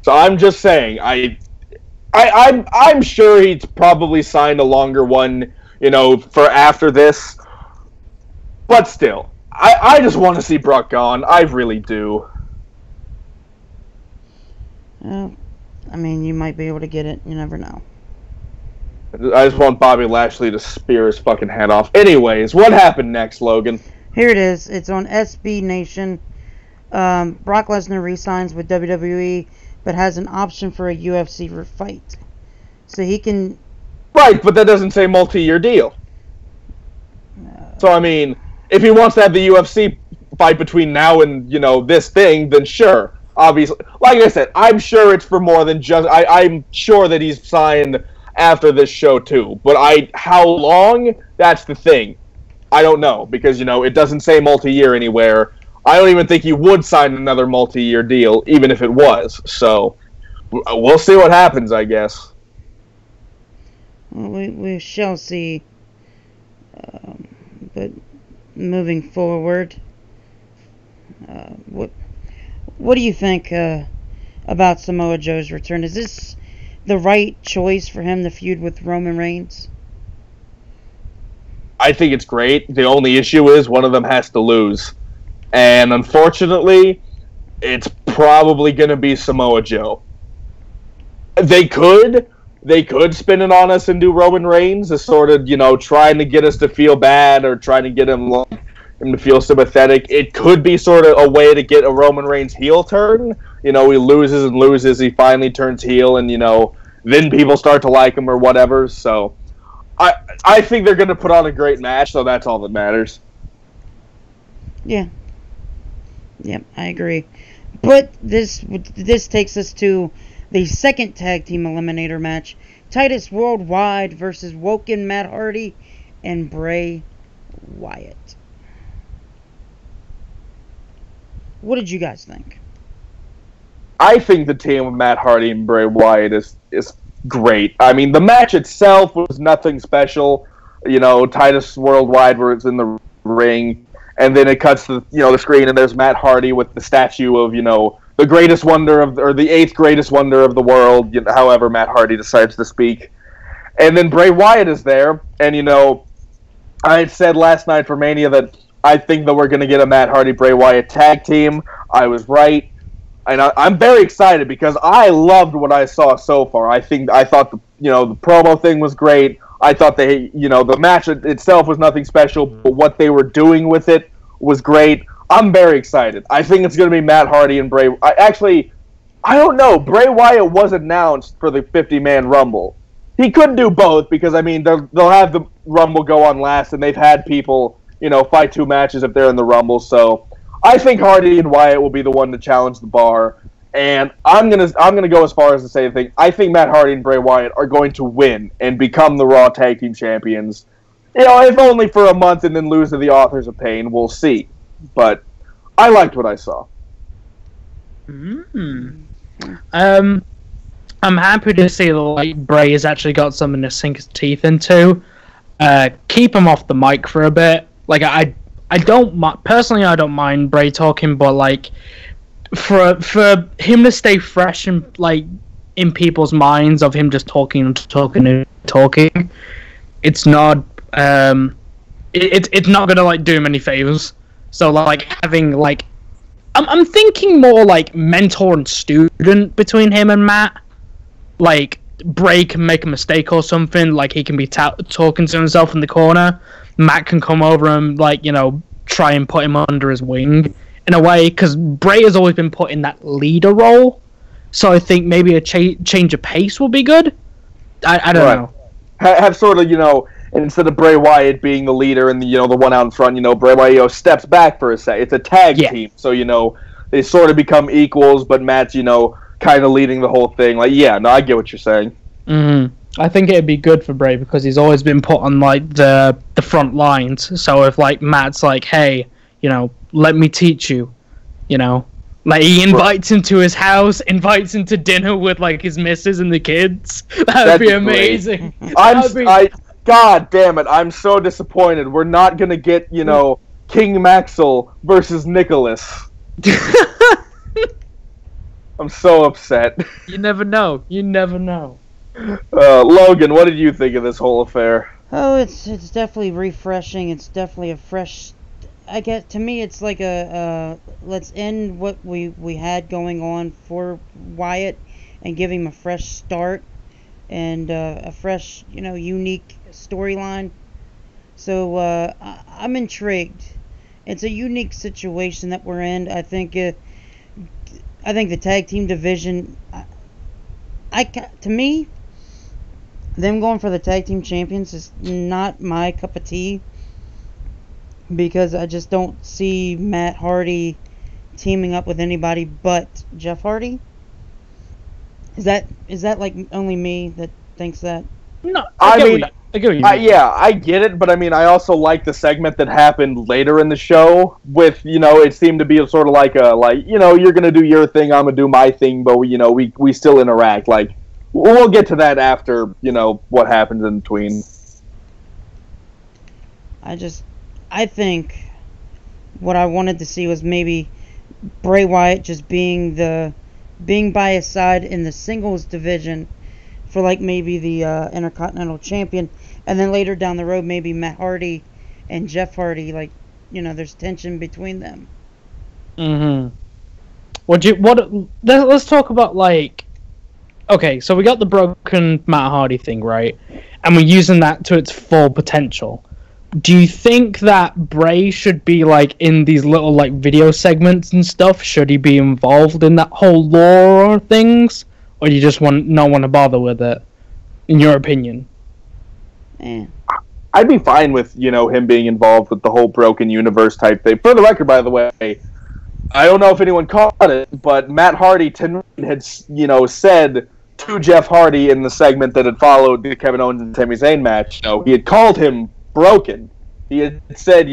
Speaker 2: So I'm just saying, I'm sure he's probably signed a longer one, for after this. But still, I just want to see Brock gone. I really do.
Speaker 1: Well, I mean, you might be able to get it. You never know.
Speaker 2: I just want Bobby Lashley to spear his fucking head off. Anyways, what happened next, Logan?
Speaker 1: Here it is. It's on SB Nation. Brock Lesnar re-signs with WWE, but has an option for a UFC fight. So he can...
Speaker 2: Right, but that doesn't say multi-year deal. So, I mean, if he wants to have the UFC fight between now and, this thing, then sure. Obviously. Like I said, I'm sure it's for more than just... I'm sure that he's signed after this show, too. But how long? That's the thing. I don't know, because, it doesn't say multi-year anywhere. I don't even think he would sign another multi-year deal, even if it was. So, we'll see what happens, I guess.
Speaker 1: Well, we shall see. But moving forward, what do you think about Samoa Joe's return? Is this the right choice for him to feud with Roman Reigns?
Speaker 2: I think it's great. The only issue is one of them has to lose. And unfortunately, it's probably going to be Samoa Joe. They could spin it on us and do Roman Reigns as sort of, trying to get us to feel bad or trying to get him to feel sympathetic. It could be sort of a way to get a Roman Reigns heel turn. He loses and loses. He finally turns heel, and, then people start to like him or whatever. So I think they're going to put on a great match, so that's all that matters.
Speaker 1: Yeah. Yeah, I agree. But this takes us to the second tag team eliminator match. Titus Worldwide versus Woken Matt Hardy and Bray Wyatt. What did you guys think?
Speaker 2: I think the team of Matt Hardy and Bray Wyatt is great. I mean, the match itself was nothing special. Titus Worldwide was in the ring, and then it cuts to the screen, and there's Matt Hardy with the statue of the greatest wonder or the 8th greatest wonder of the world, however Matt Hardy decides to speak. And then Bray Wyatt is there, and I had said last night for Mania that I think that we're going to get a Matt Hardy Bray Wyatt tag team. I was right. And I'm very excited because I loved what I saw so far. I thought the promo thing was great. I thought the match itself was nothing special, but what they were doing with it was great. I'm very excited. I think it's going to be Matt Hardy and Bray. I don't know. Bray Wyatt was announced for the 50-man Rumble. He could do both because they'll have the Rumble go on last, and they've had people fight 2 matches if they're in the Rumble. So I think Hardy and Wyatt will be the one to challenge the bar, and I'm gonna go as far as to say I think Matt Hardy and Bray Wyatt are going to win and become the Raw Tag Team Champions. If only for a month and then lose to the Authors of Pain, we'll see. But I liked what I saw.
Speaker 3: I'm happy to see that Bray has actually got something to sink his teeth into. Keep him off the mic for a bit. I don't personally. I don't mind Bray talking, but for him to stay fresh and in people's minds of him just talking, it's not it's not gonna do him any favors. So having I'm thinking more mentor and student between him and Matt. Bray can make a mistake or something, he can be talking to himself in the corner. Matt can come over and try and put him under his wing in a way, because Bray has always been put in that leader role. So I think maybe a change of pace will be good. I don't know.
Speaker 2: Have sort of instead of Bray Wyatt being the leader and the one out in front, Bray Wyatt steps back for a sec. It's a tag team, so they sort of become equals, but Matt's kind of leading the whole thing. I get what you're saying.
Speaker 3: Mm-hmm. I think it'd be good for Bray because he's always been put on the front lines. So if Matt's hey, let me teach you, he invites him to his house, invites him to dinner with his missus and the kids. That'd be amazing.
Speaker 2: God damn it! I'm so disappointed. We're not gonna get King Maxwell versus Nicholas. I'm so upset.
Speaker 3: You never know.
Speaker 2: Logan, what did you think of this whole affair?
Speaker 1: Oh, it's definitely refreshing. It's definitely a fresh. To me, it's let's end what we had going on for Wyatt and give him a fresh start and a fresh, unique storyline. So I'm intrigued. It's a unique situation that we're in. I think the tag team division. To me, them going for the tag team champions is not my cup of tea, because I just don't see Matt Hardy teaming up with anybody but Jeff Hardy. Is that only me that thinks that?
Speaker 3: No, I get what you mean.
Speaker 2: I get it, but I also like the segment that happened later in the show with, it seemed to be sort of you're gonna do your thing, I'm gonna do my thing, but we still interact. We'll get to that after, what happens in between.
Speaker 1: I think what I wanted to see was maybe Bray Wyatt just being by his side in the singles division for maybe the Intercontinental Champion, and then later down the road maybe Matt Hardy and Jeff Hardy, there's tension between them.
Speaker 3: Mm-hmm. Let's talk about, like... Okay, so we got the broken Matt Hardy thing, right? And we're using that to its full potential. Do you think that Bray should be, like, in these little, like, video segments and stuff? Should he be involved in that whole lore things? Or do you just not want to bother with it, in your opinion?
Speaker 2: I'd be fine with, him being involved with the whole broken universe type thing. For the record, by the way, I don't know if anyone caught it, but Matt Hardy tonight had, said to Jeff Hardy in the segment that had followed the Kevin Owens and Sami Zayn match, he had called him broken. He had said,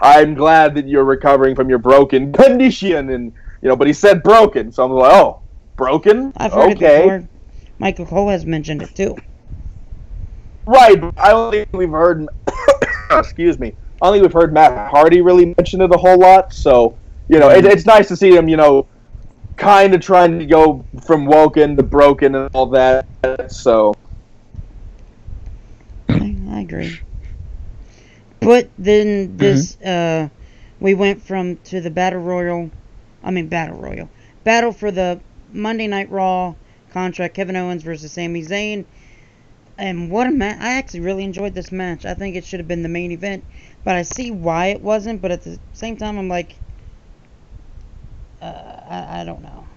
Speaker 2: I'm glad that you're recovering from your broken condition, and but he said broken, so I'm like, oh, broken?
Speaker 1: I've heard it before. Michael Cole has mentioned it too.
Speaker 2: Right, but I don't think we've heard. Excuse me. I don't think we've heard Matt Hardy really mention it a whole lot. So it's nice to see him, kind of trying to go from woken to broken and all that. So
Speaker 1: I agree. But then this, we went to the Battle for the Monday Night Raw contract, Kevin Owens versus Sami Zayn. And what a match. I actually really enjoyed this match. I think it should have been the main event, but I see why it wasn't, but at the same time, I'm like, I don't know.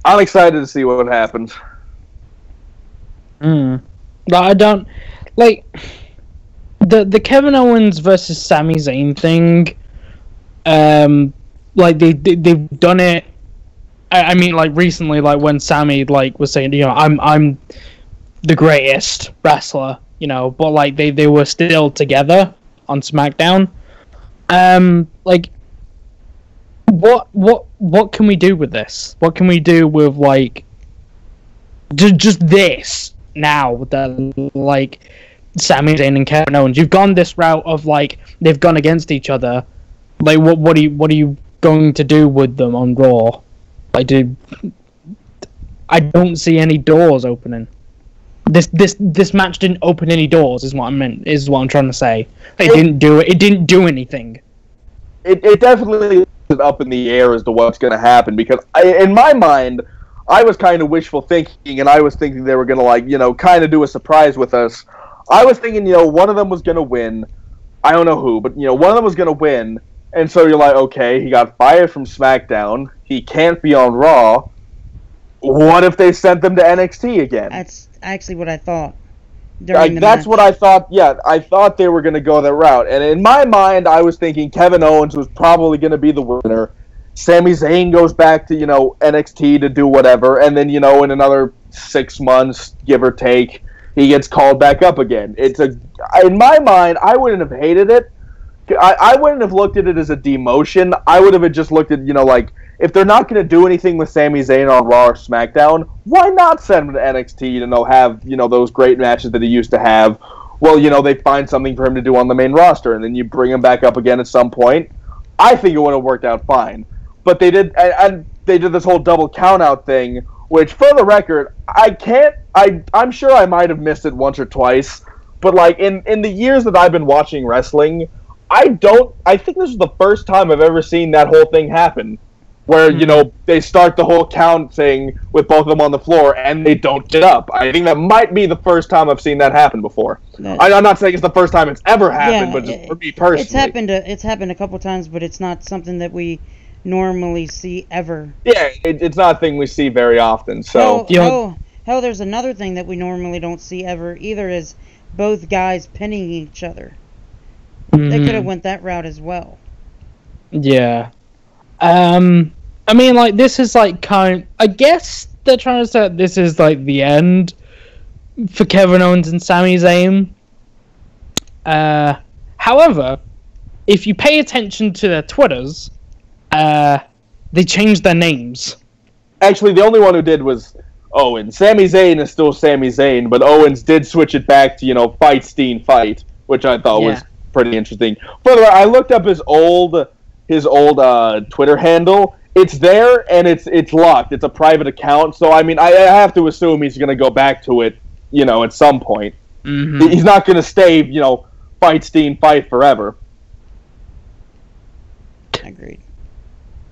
Speaker 2: I'm excited to see what happens.
Speaker 3: I don't like the Kevin Owens versus Sami Zayn thing. Like they've done it. I mean, like recently, like when Sami was saying, I'm the greatest wrestler, but like they were still together on SmackDown. Like what can we do with this? What can we do with like just this now with the like Sami Zayn and Kevin Owens? You've gone this route of like they've gone against each other. Like what are you going to do with them on Raw? I don't see any doors opening. This match didn't open any doors, is what I'm trying to say. It didn't do anything.
Speaker 2: It definitely is up in the air as to what's going to happen, because in my mind, I was kind of wishful thinking, and I was thinking they were going to kind of do a surprise with us. I was thinking, one of them was going to win. I don't know who, but one of them was going to win. And so you're like, okay, he got fired from SmackDown. He can't be on Raw. What if they sent them to NXT again?
Speaker 1: That's actually what I thought.
Speaker 2: That's what I thought. Yeah, I thought they were going to go that route. And in my mind, I was thinking Kevin Owens was probably going to be the winner. Sami Zayn goes back to, NXT to do whatever. And then, in another 6 months, give or take, he gets called back up again. In my mind, I wouldn't have hated it. I wouldn't have looked at it as a demotion. I would have just looked at, if they're not going to do anything with Sami Zayn on Raw or SmackDown, why not send him to NXT to have, those great matches that he used to have? Well, they find something for him to do on the main roster, and then you bring him back up again at some point. I think it would have worked out fine. But they did, and they did this whole double count-out thing, which, for the record, I'm sure I might have missed it once or twice, but, in the years that I've been watching wrestling, I think this is the first time I've ever seen that whole thing happen, where, they start the whole count thing with both of them on the floor and they don't get up. I think that might be the first time I've seen that happen before. I'm not saying it's the first time it's ever happened, but just for me personally.
Speaker 1: It's happened a couple times, but it's not something that we normally see ever.
Speaker 2: Yeah, it's not a thing we see very often, so...
Speaker 1: Hell, there's another thing that we normally don't see ever either, is both guys pinning each other. They could have went that route as well.
Speaker 3: Yeah. I mean, this is, I guess they're trying to say this is, the end for Kevin Owens and Sami Zayn. However, if you pay attention to their Twitters, they changed their names.
Speaker 2: Actually, the only one who did was Owens. Sami Zayn is still Sami Zayn, but Owens did switch it back to, Fight Steen Fight, which I thought was pretty interesting. Further, I looked up his old Twitter handle. It's there and it's locked. It's a private account, so I mean, I have to assume he's going to go back to it, at some point. Mm-hmm. He's not going to stay, Feitstein fight forever.
Speaker 1: Agreed.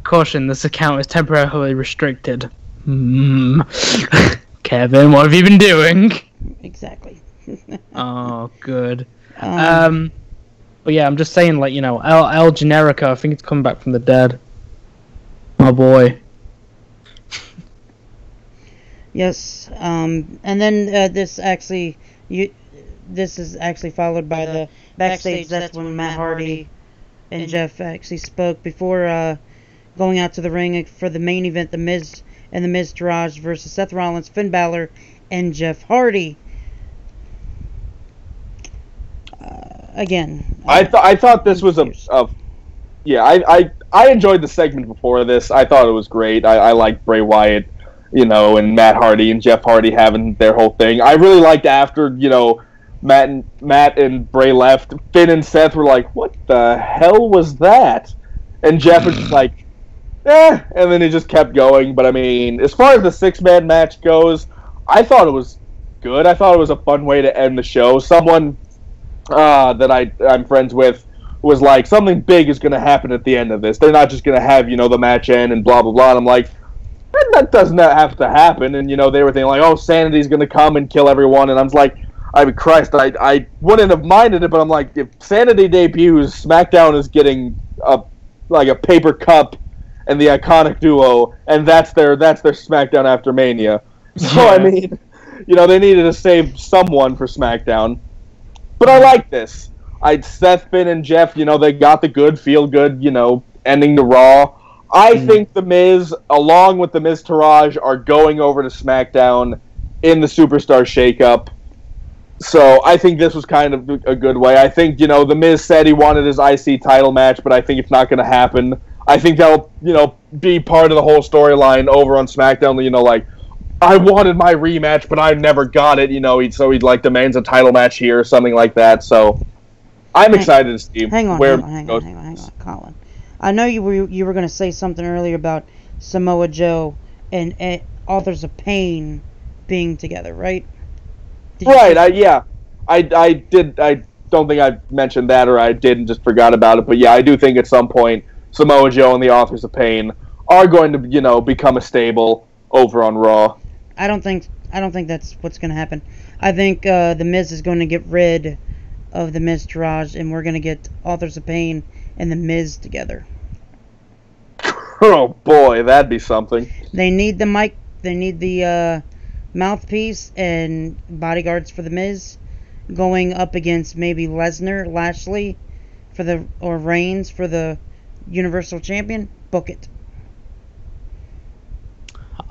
Speaker 3: Caution, this account is temporarily restricted. Kevin, what have you been doing?
Speaker 1: Exactly.
Speaker 3: Oh, good. But yeah, I'm just saying, like, you know, El Generico, I think it's coming back from the dead. My boy.
Speaker 1: Yes, and then this is actually followed by the backstage. That's when Matt Hardy and Jeff actually spoke before going out to the ring for the main event, The Miz and The Miz Taraj versus Seth Rollins, Finn Balor, and Jeff Hardy. Again,
Speaker 2: I thought this was I enjoyed the segment before this. I thought it was great. I liked Bray Wyatt, you know, and Matt Hardy and Jeff Hardy having their whole thing. I really liked after, you know, Matt and Bray left, Finn and Seth were like, what the hell was that? And Jeff was just like, and then he just kept going. But I mean, as far as the 6-man match goes, I thought it was good. I thought it was a fun way to end the show. Someone that I'm friends with was like, something big is going to happen at the end of this. They're not just going to have, you know, the match end and blah, blah, blah. And I'm like, that doesn't have to happen. And, you know, they were thinking like, oh, Sanity's going to come and kill everyone. And I was like, I mean, Christ, I wouldn't have minded it, but I'm like, if Sanity debuts, SmackDown is getting a paper cup and the Iconic Duo, and that's their SmackDown after Mania. So, I mean, you know, they needed to save someone for SmackDown. But I like this. Seth, Finn, and Jeff, you know, they got the good, feel-good, you know, ending to Raw. I think The Miz, along with The Miz Taraj, are going over to SmackDown in the Superstar Shakeup. So I think this was kind of a good way. I think, you know, The Miz said he wanted his IC title match, but I think it's not going to happen. I think that'll, you know, be part of the whole storyline over on SmackDown, you know, like, I wanted my rematch, but I never got it, you know, so he like demands a title match here or something like that. So I'm excited to see where it goes.
Speaker 1: Hang on, Colin. I know you were going to say something earlier about Samoa Joe and Authors of Pain being together, right?
Speaker 2: Right. I did. I don't think I mentioned that, or I did and just forgot about it. But yeah, I do think at some point Samoa Joe and the Authors of Pain are going to, you know, become a stable over on Raw.
Speaker 1: I don't think that's what's going to happen. I think the Miz is going to get rid of the Miz Taraj, and we're going to get Authors of Pain and the Miz together.
Speaker 2: Oh boy, that'd be something.
Speaker 1: They need the mic. They need the mouthpiece and bodyguards for the Miz, going up against maybe Lesnar, Lashley, or Reigns for the Universal Champion. Book it.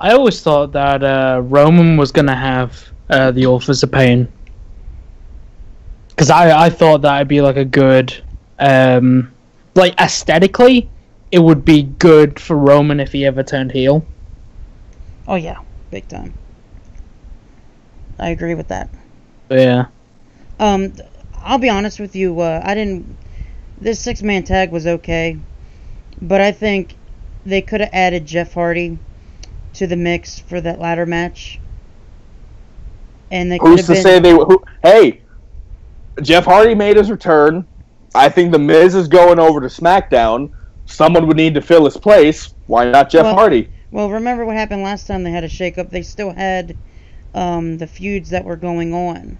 Speaker 3: I always thought that Roman was going to have the Authors of Pain. Because I thought that would be like a good... like, aesthetically, it would be good for Roman if he ever turned heel.
Speaker 1: Oh, yeah. Big time. I agree with that.
Speaker 3: Yeah.
Speaker 1: I'll be honest with you. This 6-man tag was okay. But I think they could have added Jeff Hardy to the mix for that ladder match. And they
Speaker 2: Who's to say they... Hey, Jeff Hardy made his return. I think The Miz is going over to SmackDown. Someone would need to fill his place. Why not Jeff Hardy?
Speaker 1: Well, remember what happened last time they had a shakeup? They still had the feuds that were going on.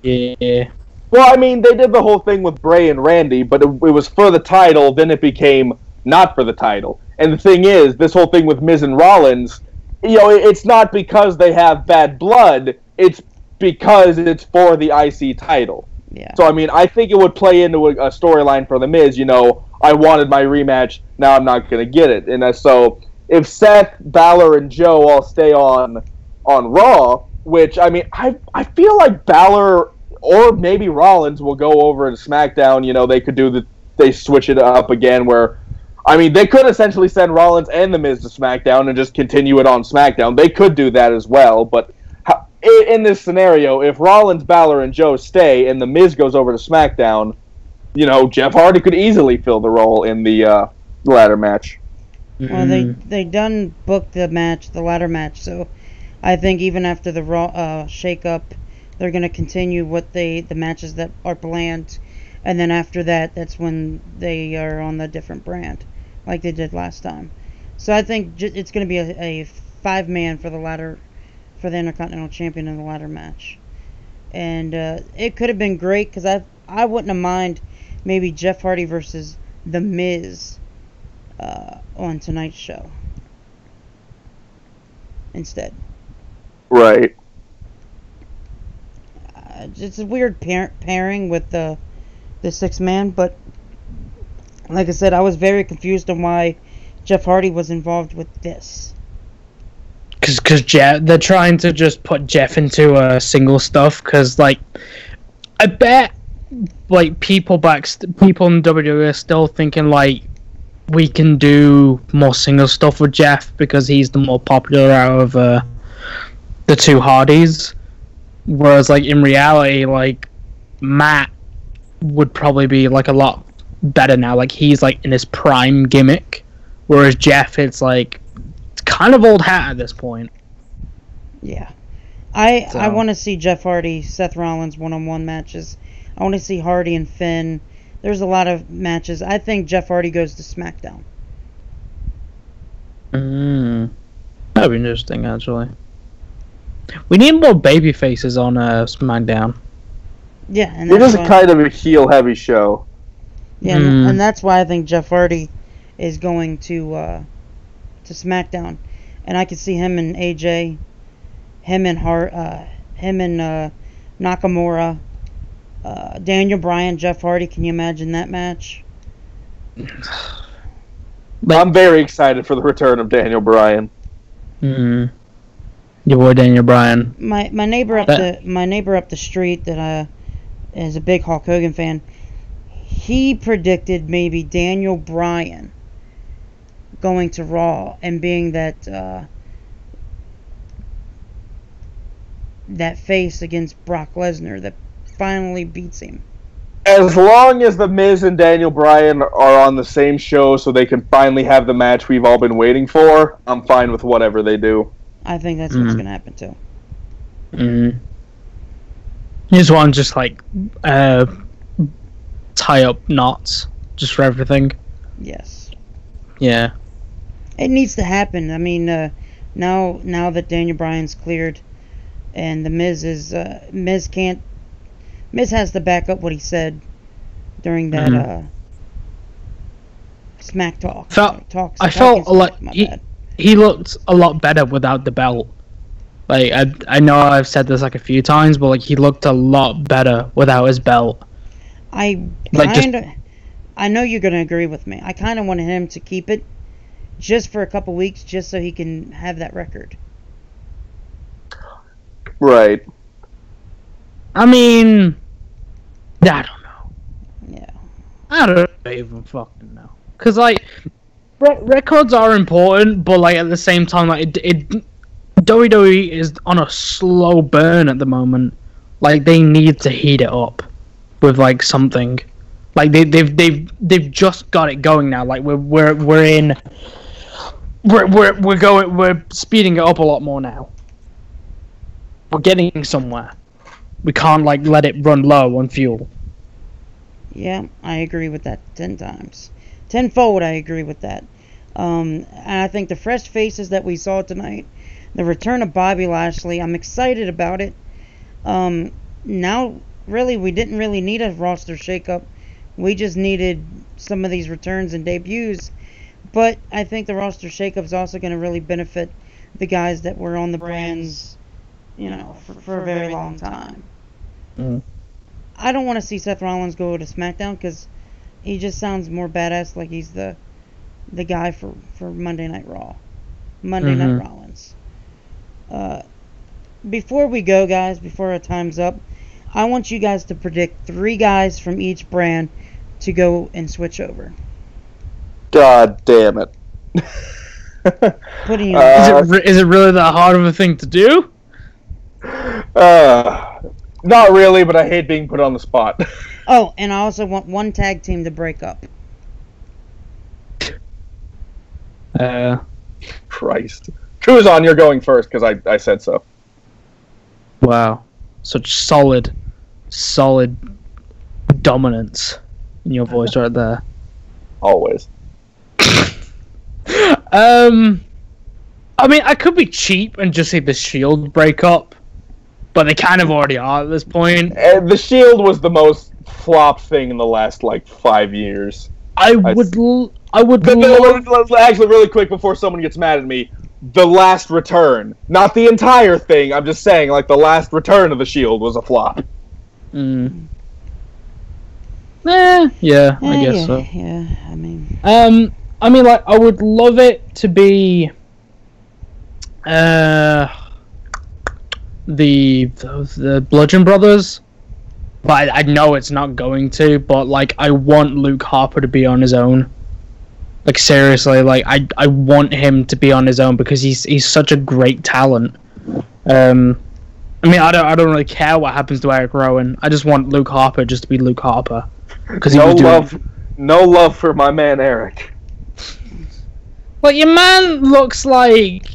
Speaker 3: Yeah.
Speaker 2: Well, I mean, they did the whole thing with Bray and Randy, but it was for the title, then it became not for the title. And the thing is, this whole thing with Miz and Rollins, you know, it's not because they have bad blood, it's because it's for the IC title.
Speaker 1: Yeah.
Speaker 2: So, I mean, I think it would play into a storyline for The Miz, you know, I wanted my rematch, now I'm not going to get it. And so, if Seth, Balor, and Joe all stay on Raw, which, I mean, I feel like Balor or maybe Rollins will go over to SmackDown, you know, they could they switch it up again where, I mean, they could essentially send Rollins and The Miz to SmackDown and just continue it on SmackDown. They could do that as well, but in this scenario, if Rollins, Balor, and Joe stay and The Miz goes over to SmackDown, you know, Jeff Hardy could easily fill the role in the ladder match.
Speaker 1: Well, they done booked the ladder match, so I think even after the Raw shake-up, they're going to continue what the matches that are planned, and then after that, that's when they are on the different brand, like they did last time. So I think it's going to be a 5-man for the Intercontinental Champion in the ladder match, and it could have been great because I wouldn't have mind maybe Jeff Hardy versus The Miz on tonight's show instead.
Speaker 2: Right.
Speaker 1: It's a weird pairing with the 6-man, but like I said, I was very confused on why Jeff Hardy was involved with this.
Speaker 3: Because they're trying to just put Jeff into single stuff. Because like, I bet like people in WWE are still thinking like we can do more single stuff with Jeff because he's the more popular out of the two Hardys. Whereas, like, in reality, like, Matt would probably be, like, a lot better now. Like, he's, like, in his prime gimmick. Whereas Jeff, it's, like, it's kind of old hat at this point.
Speaker 1: Yeah. I want to see Jeff Hardy, Seth Rollins one-on-one matches. I want to see Hardy and Finn. There's a lot of matches. I think Jeff Hardy goes to SmackDown.
Speaker 3: That'd be interesting, actually. We need more baby faces on SmackDown.
Speaker 1: Yeah, and
Speaker 2: it is kind of a heel-heavy show.
Speaker 1: Yeah, and that's why I think Jeff Hardy is going to SmackDown, and I could see him and AJ, him and Nakamura, Daniel Bryan, Jeff Hardy. Can you imagine that match?
Speaker 2: I'm very excited for the return of Daniel Bryan.
Speaker 3: Your boy Daniel Bryan.
Speaker 1: My neighbor up the street that is a big Hulk Hogan fan. He predicted maybe Daniel Bryan going to Raw and being that face against Brock Lesnar that finally beats him.
Speaker 2: As long as The Miz and Daniel Bryan are on the same show so they can finally have the match we've all been waiting for, I'm fine with whatever they do.
Speaker 1: I think that's what's going to happen too.
Speaker 3: You just want to tie up knots just for everything.
Speaker 1: Yes.
Speaker 3: Yeah.
Speaker 1: It needs to happen. I mean, now that Daniel Bryan's cleared, and the Miz is Miz has to back up what he said during that Smack Talk.
Speaker 3: I felt like he looked a lot better without the belt. Like I know I've said this like a few times, but like he looked a lot better without his belt.
Speaker 1: I know you're gonna agree with me. I kind of wanted him to keep it just for a couple weeks, just so he can have that record.
Speaker 2: Right.
Speaker 3: I mean, I don't know.
Speaker 1: Yeah.
Speaker 3: I don't even fucking know. Cause like, records are important, but like at the same time, like WWE is on a slow burn at the moment. Like they need to heat it up with like something. Like they've just got it going now. Like we're speeding it up a lot more now. We're getting somewhere. We can't like let it run low on fuel.
Speaker 1: Yeah, I agree with that 10 times. Tenfold, I agree with that. And I think the fresh faces that we saw tonight, the return of Bobby Lashley, I'm excited about it. Now, really, we didn't really need a roster shakeup. We just needed some of these returns and debuts. But I think the roster shakeup is also going to really benefit the guys that were on the brands, you know, for a very long time. I don't want to see Seth Rollins go to SmackDown because he just sounds more badass, like he's the guy for Monday Night Raw. Monday Night Rollins. Before we go, guys, before our time's up, I want you guys to predict 3 guys from each brand to go and switch over.
Speaker 2: God damn it.
Speaker 1: Putting you
Speaker 3: is it really that hard of a thing to do?
Speaker 2: Not really, but I hate being put on the spot.
Speaker 1: Oh, and I also want one tag team to break up.
Speaker 2: Christ. Kuzon, you're going first because I said so.
Speaker 3: Wow. such solid dominance in your voice right there.
Speaker 2: Always.
Speaker 3: I mean, I could be cheap and just say the Shield break up, but they kind of already are at this point.
Speaker 2: The Shield was the most flop thing in the last, like, 5 years.
Speaker 3: Actually,
Speaker 2: really quick before someone gets mad at me, the last return, not the entire thing. I'm just saying, like, the last return of the Shield was a flop.
Speaker 3: Yeah, I guess so.
Speaker 1: Yeah, I mean,
Speaker 3: like, I would love it to be the Bludgeon Brothers, but I know it's not going to. But like, I want Luke Harper to be on his own. Like, seriously, like I want him to be on his own because he's such a great talent. I mean, I don't really care what happens to Eric Rowan. I just want Luke Harper just to be Luke Harper. Because
Speaker 2: no love for my man Eric.
Speaker 3: Well, your man looks like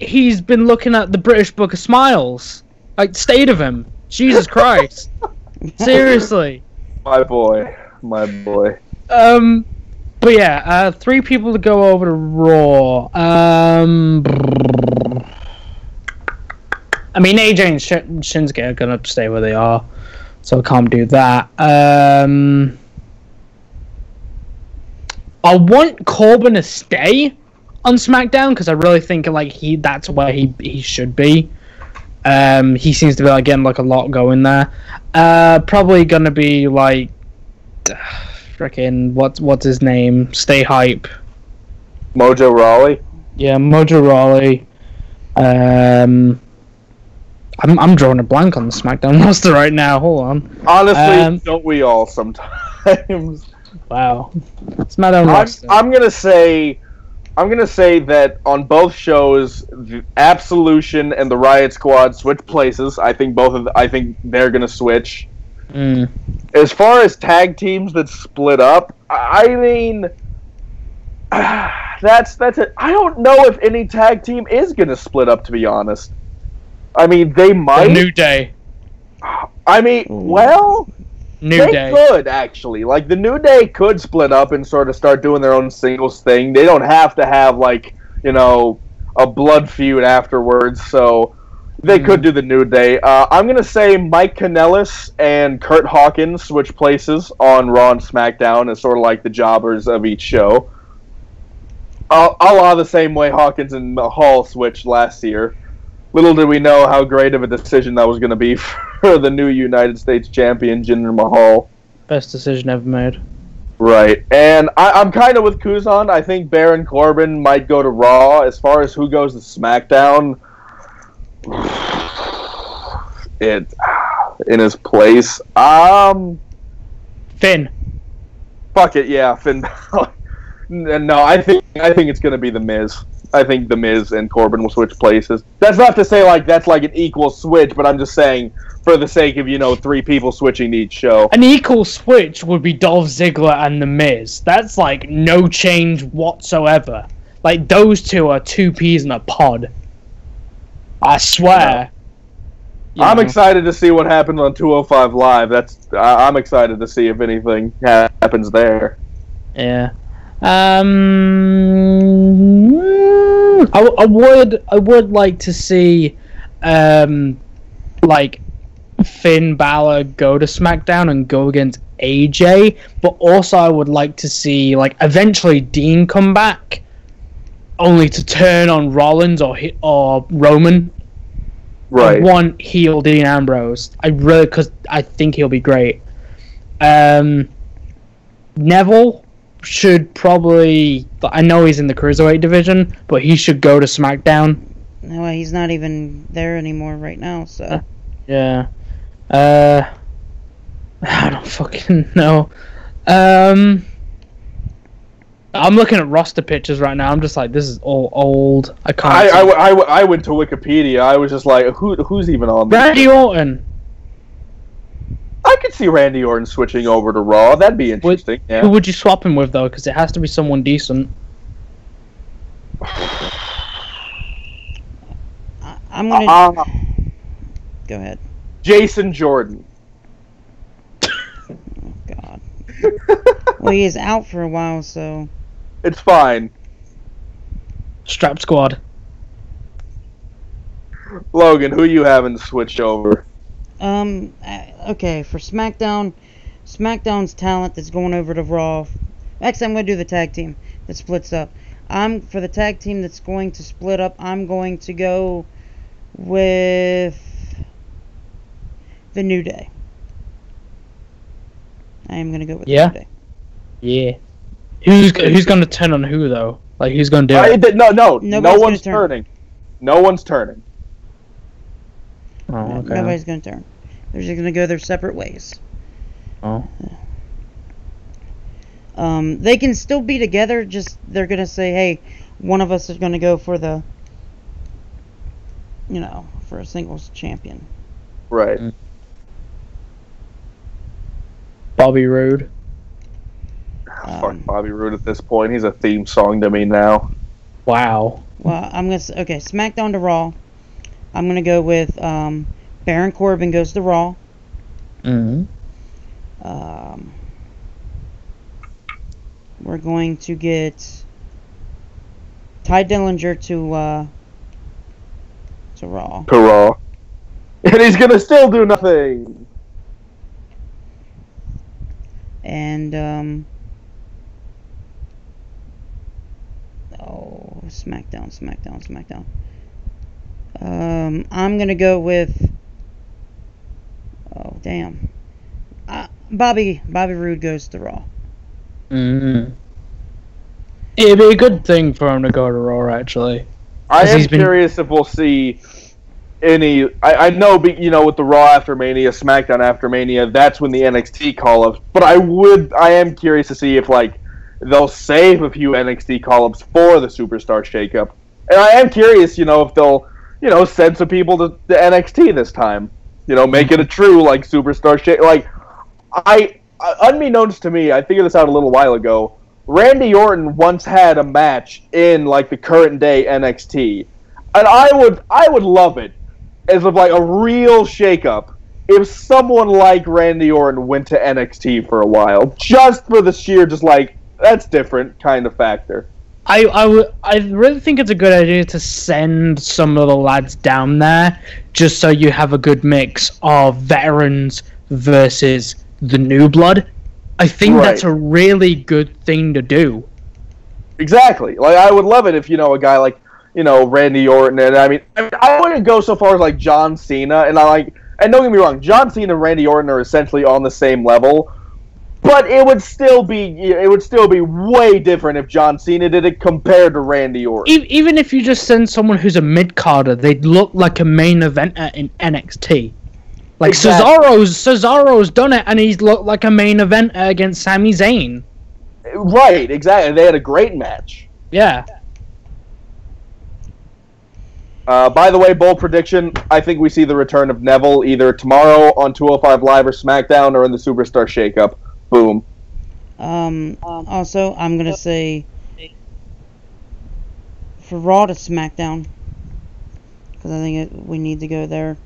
Speaker 3: he's been looking at the British Book of Smiles. Like, state of him. Jesus Christ. Seriously.
Speaker 2: My boy.
Speaker 3: But yeah, 3 people to go over to Raw. I mean, AJ and Shinsuke are gonna stay where they are, so I can't do that. I want Corbin to stay on SmackDown because I really think like that's where he should be. He seems to be like getting like a lot going there. Probably gonna be like frickin' what's his name? Stay Hype.
Speaker 2: Mojo Rawley.
Speaker 3: Yeah, Mojo Rawley. I'm drawing a blank on the SmackDown roster right now. Hold on.
Speaker 2: Honestly, don't we all sometimes?
Speaker 3: Wow. SmackDown roster.
Speaker 2: I'm gonna say that on both shows, the Absolution and the Riot Squad switch places. I think they're gonna switch. As far as tag teams that split up, I mean, that's it. I don't know if any tag team is gonna split up, to be honest. I mean, they might.
Speaker 3: The New Day.
Speaker 2: I mean, well,
Speaker 3: New Day
Speaker 2: could actually. Like, the New Day could split up and sort of start doing their own singles thing. They don't have to have, like, you know, a blood feud afterwards, so they could do the New Day. I'm going to say Mike Kanellis and Kurt Hawkins switch places on Raw and SmackDown as sort of like the jobbers of each show. A la the same way Hawkins and Hall switched last year. Little did we know how great of a decision that was going to be for the new United States champion, Jinder Mahal.
Speaker 3: Best decision ever made.
Speaker 2: Right. And I'm kind of with Kuzon. I think Baron Corbin might go to Raw. As far as who goes to SmackDown, in his place.
Speaker 3: Finn.
Speaker 2: Fuck it, yeah, Finn Balor. No, I think it's going to be The Miz. I think The Miz and Corbin will switch places. That's not to say like that's like an equal switch, but I'm just saying for the sake of, 3 people switching to each show.
Speaker 3: An equal switch would be Dolph Ziggler and The Miz. That's like no change whatsoever. Like, those two are 2 peas in a pod. I swear.
Speaker 2: I'm excited to see what happens on 205 Live. I'm excited to see if anything happens there.
Speaker 3: Yeah. I would like to see like Finn Balor go to SmackDown and go against AJ, but also I would like to see like eventually Dean come back, only to turn on Rollins or Roman.
Speaker 2: Right.
Speaker 3: I want heel Dean Ambrose. Because I think he'll be great. Neville should probably. I know he's in the Cruiserweight division, but he should go to SmackDown.
Speaker 1: No, he's not even there anymore right now, so.
Speaker 3: Yeah. I don't fucking know. I'm looking at roster pictures right now. I'm just like, this is all old. I can't.
Speaker 2: I went to Wikipedia. I was just like, who's even on this?
Speaker 3: Randy Orton.
Speaker 2: I could see Randy Orton switching over to Raw. That'd be interesting. Yeah.
Speaker 3: Who would you swap him with, though? Because it has to be someone decent.
Speaker 1: I'm gonna... Go ahead.
Speaker 2: Jason Jordan.
Speaker 1: Oh, God. Well, he is out for a while, so...
Speaker 2: It's fine.
Speaker 3: Strap Squad.
Speaker 2: Logan, who you having to switch over?
Speaker 1: Okay, for SmackDown, SmackDown's talent that's going over to Raw. Actually, I'm going to do the tag team that splits up. For the tag team that's going to split up, I'm going to go with the New Day. I am going to go with the New Day.
Speaker 3: Yeah. Who's going to turn on who, though? Like, who's going to do it?
Speaker 2: No one's turning. No one's turning.
Speaker 3: Oh, okay.
Speaker 1: Nobody's going to turn. They're just going to go their separate ways.
Speaker 3: Oh.
Speaker 1: They can still be together, just they're going to say, hey, one of us is going to go for the, for a singles champion.
Speaker 2: Right.
Speaker 3: Bobby Roode.
Speaker 2: Fuck Bobby Roode at this point. He's a theme song to me now.
Speaker 3: Wow.
Speaker 1: Well, I'm going to... Okay, SmackDown to Raw. I'm going to go with Baron Corbin goes to Raw.
Speaker 3: Mm-hmm.
Speaker 1: We're going to get Ty Dillinger to Raw.
Speaker 2: To Raw. And he's going to still do nothing.
Speaker 1: And, SmackDown. I'm going to go with... Oh, damn. Bobby Roode goes to Raw.
Speaker 3: Mm-hmm. It'd be a good thing for him to go to Raw, actually.
Speaker 2: I am curious if we'll see any... I know, with the Raw after Mania, SmackDown after Mania, that's when the NXT call-ups. But I am curious to see if, they'll save a few NXT call-ups for the Superstar Shakeup. And I am curious, if they'll, send some people to the NXT this time. Make it a true, Superstar Shake. Unbeknownst to me, I figured this out a little while ago, Randy Orton once had a match in, the current day NXT. And I would love it as a real shakeup if someone like Randy Orton went to NXT for a while. Just for the sheer, that's different kind of factor.
Speaker 3: I really think it's a good idea to send some of the lads down there just so you have a good mix of veterans versus the new blood. I think that's a really good thing to do.
Speaker 2: Exactly. I would love it if, a guy like, Randy Orton, and I wouldn't go so far as John Cena, and don't get me wrong, John Cena and Randy Orton are essentially on the same level. But it would still be way different if John Cena did it compared to Randy Orton.
Speaker 3: Even if you just send someone who's a mid-carder, they'd look like a main eventer in NXT.
Speaker 2: Exactly.
Speaker 3: Cesaro's done it, and he's looked like a main eventer against Sami Zayn.
Speaker 2: Right, exactly. They had a great match.
Speaker 3: Yeah.
Speaker 2: By the way, bold prediction, I think we see the return of Neville either tomorrow on 205 Live or SmackDown or in the Superstar Shakeup. Boom.
Speaker 1: Also, I'm going to say for Raw to SmackDown, because I think we need to go there.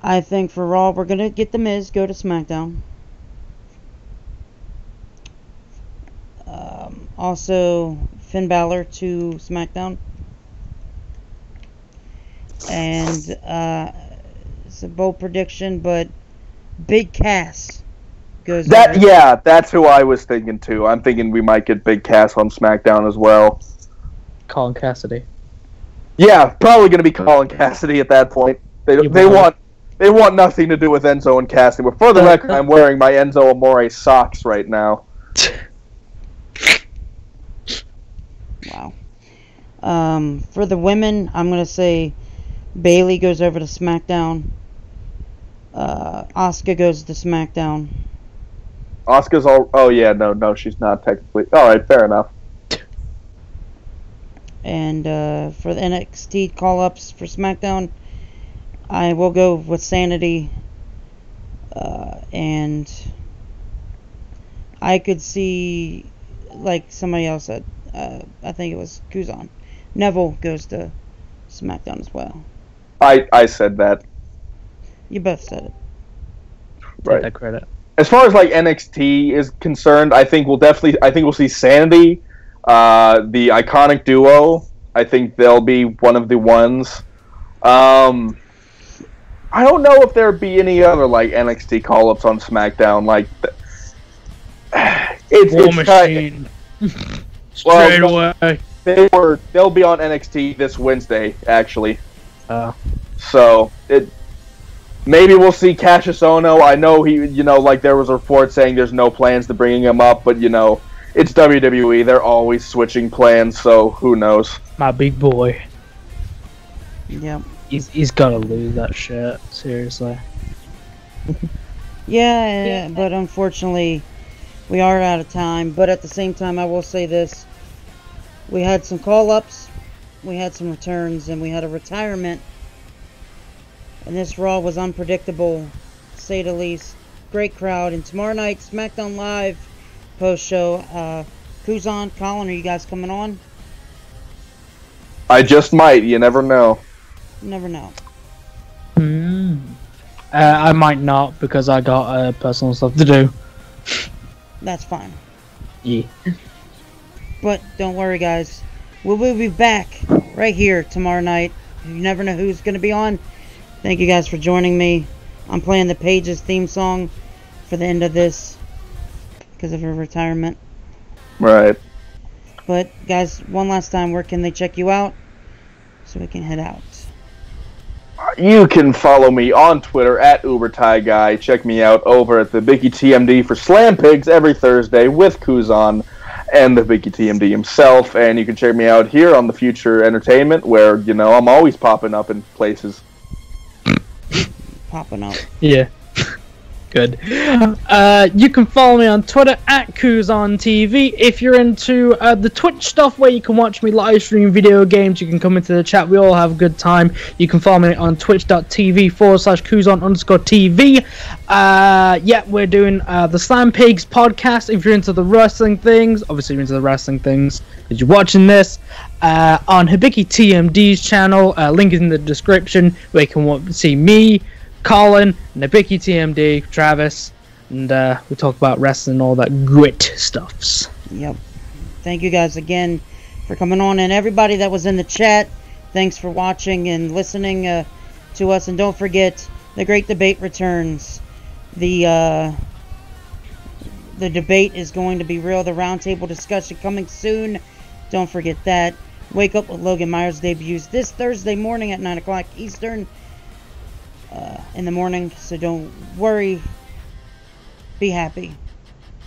Speaker 1: I think for Raw, we're going to get The Miz, go to SmackDown. Also, Finn Balor to SmackDown. And it's a bold prediction, but Big Cass goes over.
Speaker 2: Yeah, that's who I was thinking too. I'm thinking we might get Big Cass on SmackDown as well.
Speaker 3: Colin Cassidy.
Speaker 2: Yeah, probably going to be Colin Cassidy at that point. They want nothing to do with Enzo and Cassidy. But for the record, I'm wearing my Enzo Amore socks right now.
Speaker 1: Wow. For the women, I'm going to say Bayley goes over to SmackDown. Asuka goes to SmackDown.
Speaker 2: Asuka's all... Oh, yeah, no, she's not technically... Alright, fair enough.
Speaker 1: And for the NXT call-ups for SmackDown, I will go with Sanity. And I could see, like somebody else said, I think it was Kuzon. Neville goes to SmackDown as well.
Speaker 2: I said that.
Speaker 1: You both said it.
Speaker 2: Right.
Speaker 3: Take that credit.
Speaker 2: As far as like NXT is concerned, I think we'll see Sanity, the Iconic Duo. I think they'll be one of the ones. I don't know if there'd be any other like NXT call-ups on SmackDown. Like,
Speaker 3: War Machine. Straight away.
Speaker 2: They'll be on NXT this Wednesday, actually. So maybe we'll see Cassius Ohno. I know like there was a report saying there's no plans to bringing him up, but it's WWE. They're always switching plans, so who knows?
Speaker 3: My big boy.
Speaker 1: Yep.
Speaker 3: He's gotta lose that shit. Seriously.
Speaker 1: Yeah, but unfortunately, we are out of time. But at the same time, I will say this. We had some call-ups, we had some returns, and we had a retirement. And this Raw was unpredictable, to say the least. Great crowd. And tomorrow night, SmackDown Live Post Show. Kuzon, Colin, are you guys coming on?
Speaker 2: I just might. You never know.
Speaker 1: You never know.
Speaker 3: I might not because I got personal stuff to do.
Speaker 1: That's fine.
Speaker 3: Yeah.
Speaker 1: But don't worry, guys. We will be back right here tomorrow night. You never know who's going to be on. Thank you guys for joining me. I'm playing the Paige's theme song for the end of this because of her retirement.
Speaker 2: Right.
Speaker 1: But, guys, one last time, where can they check you out so we can head out?
Speaker 2: You can follow me on Twitter at UberTieGuy. Check me out over at the HibikiTMD for Slam Pigs every Thursday with Kuzon and the HibikiTMD himself. And you can check me out here on the Future Entertainment where, I'm always popping up in places.
Speaker 1: Popping up.
Speaker 3: Yeah. Good. You can follow me on Twitter at KuzonTV. If you're into the Twitch stuff where you can watch me live stream video games, you can come into the chat. We all have a good time. You can follow me on twitch.tv/Kuzon_TV. Yeah, we're doing the Slam Pigs podcast. If you're into the wrestling things, obviously you're into the wrestling things because you're watching this. On HibikiTMD's channel, link is in the description where you can see me, Colin, HibikiTMD, Travis, and we talk about wrestling and all that great stuffs.
Speaker 1: Yep. Thank you guys again for coming on, and everybody that was in the chat, thanks for watching and listening to us. And don't forget, the great debate returns. The debate is going to be real. The roundtable discussion coming soon. Don't forget that. Wake Up with Logan Myers debuts this Thursday morning at 9 o'clock Eastern. In the morning, so don't worry. Be happy.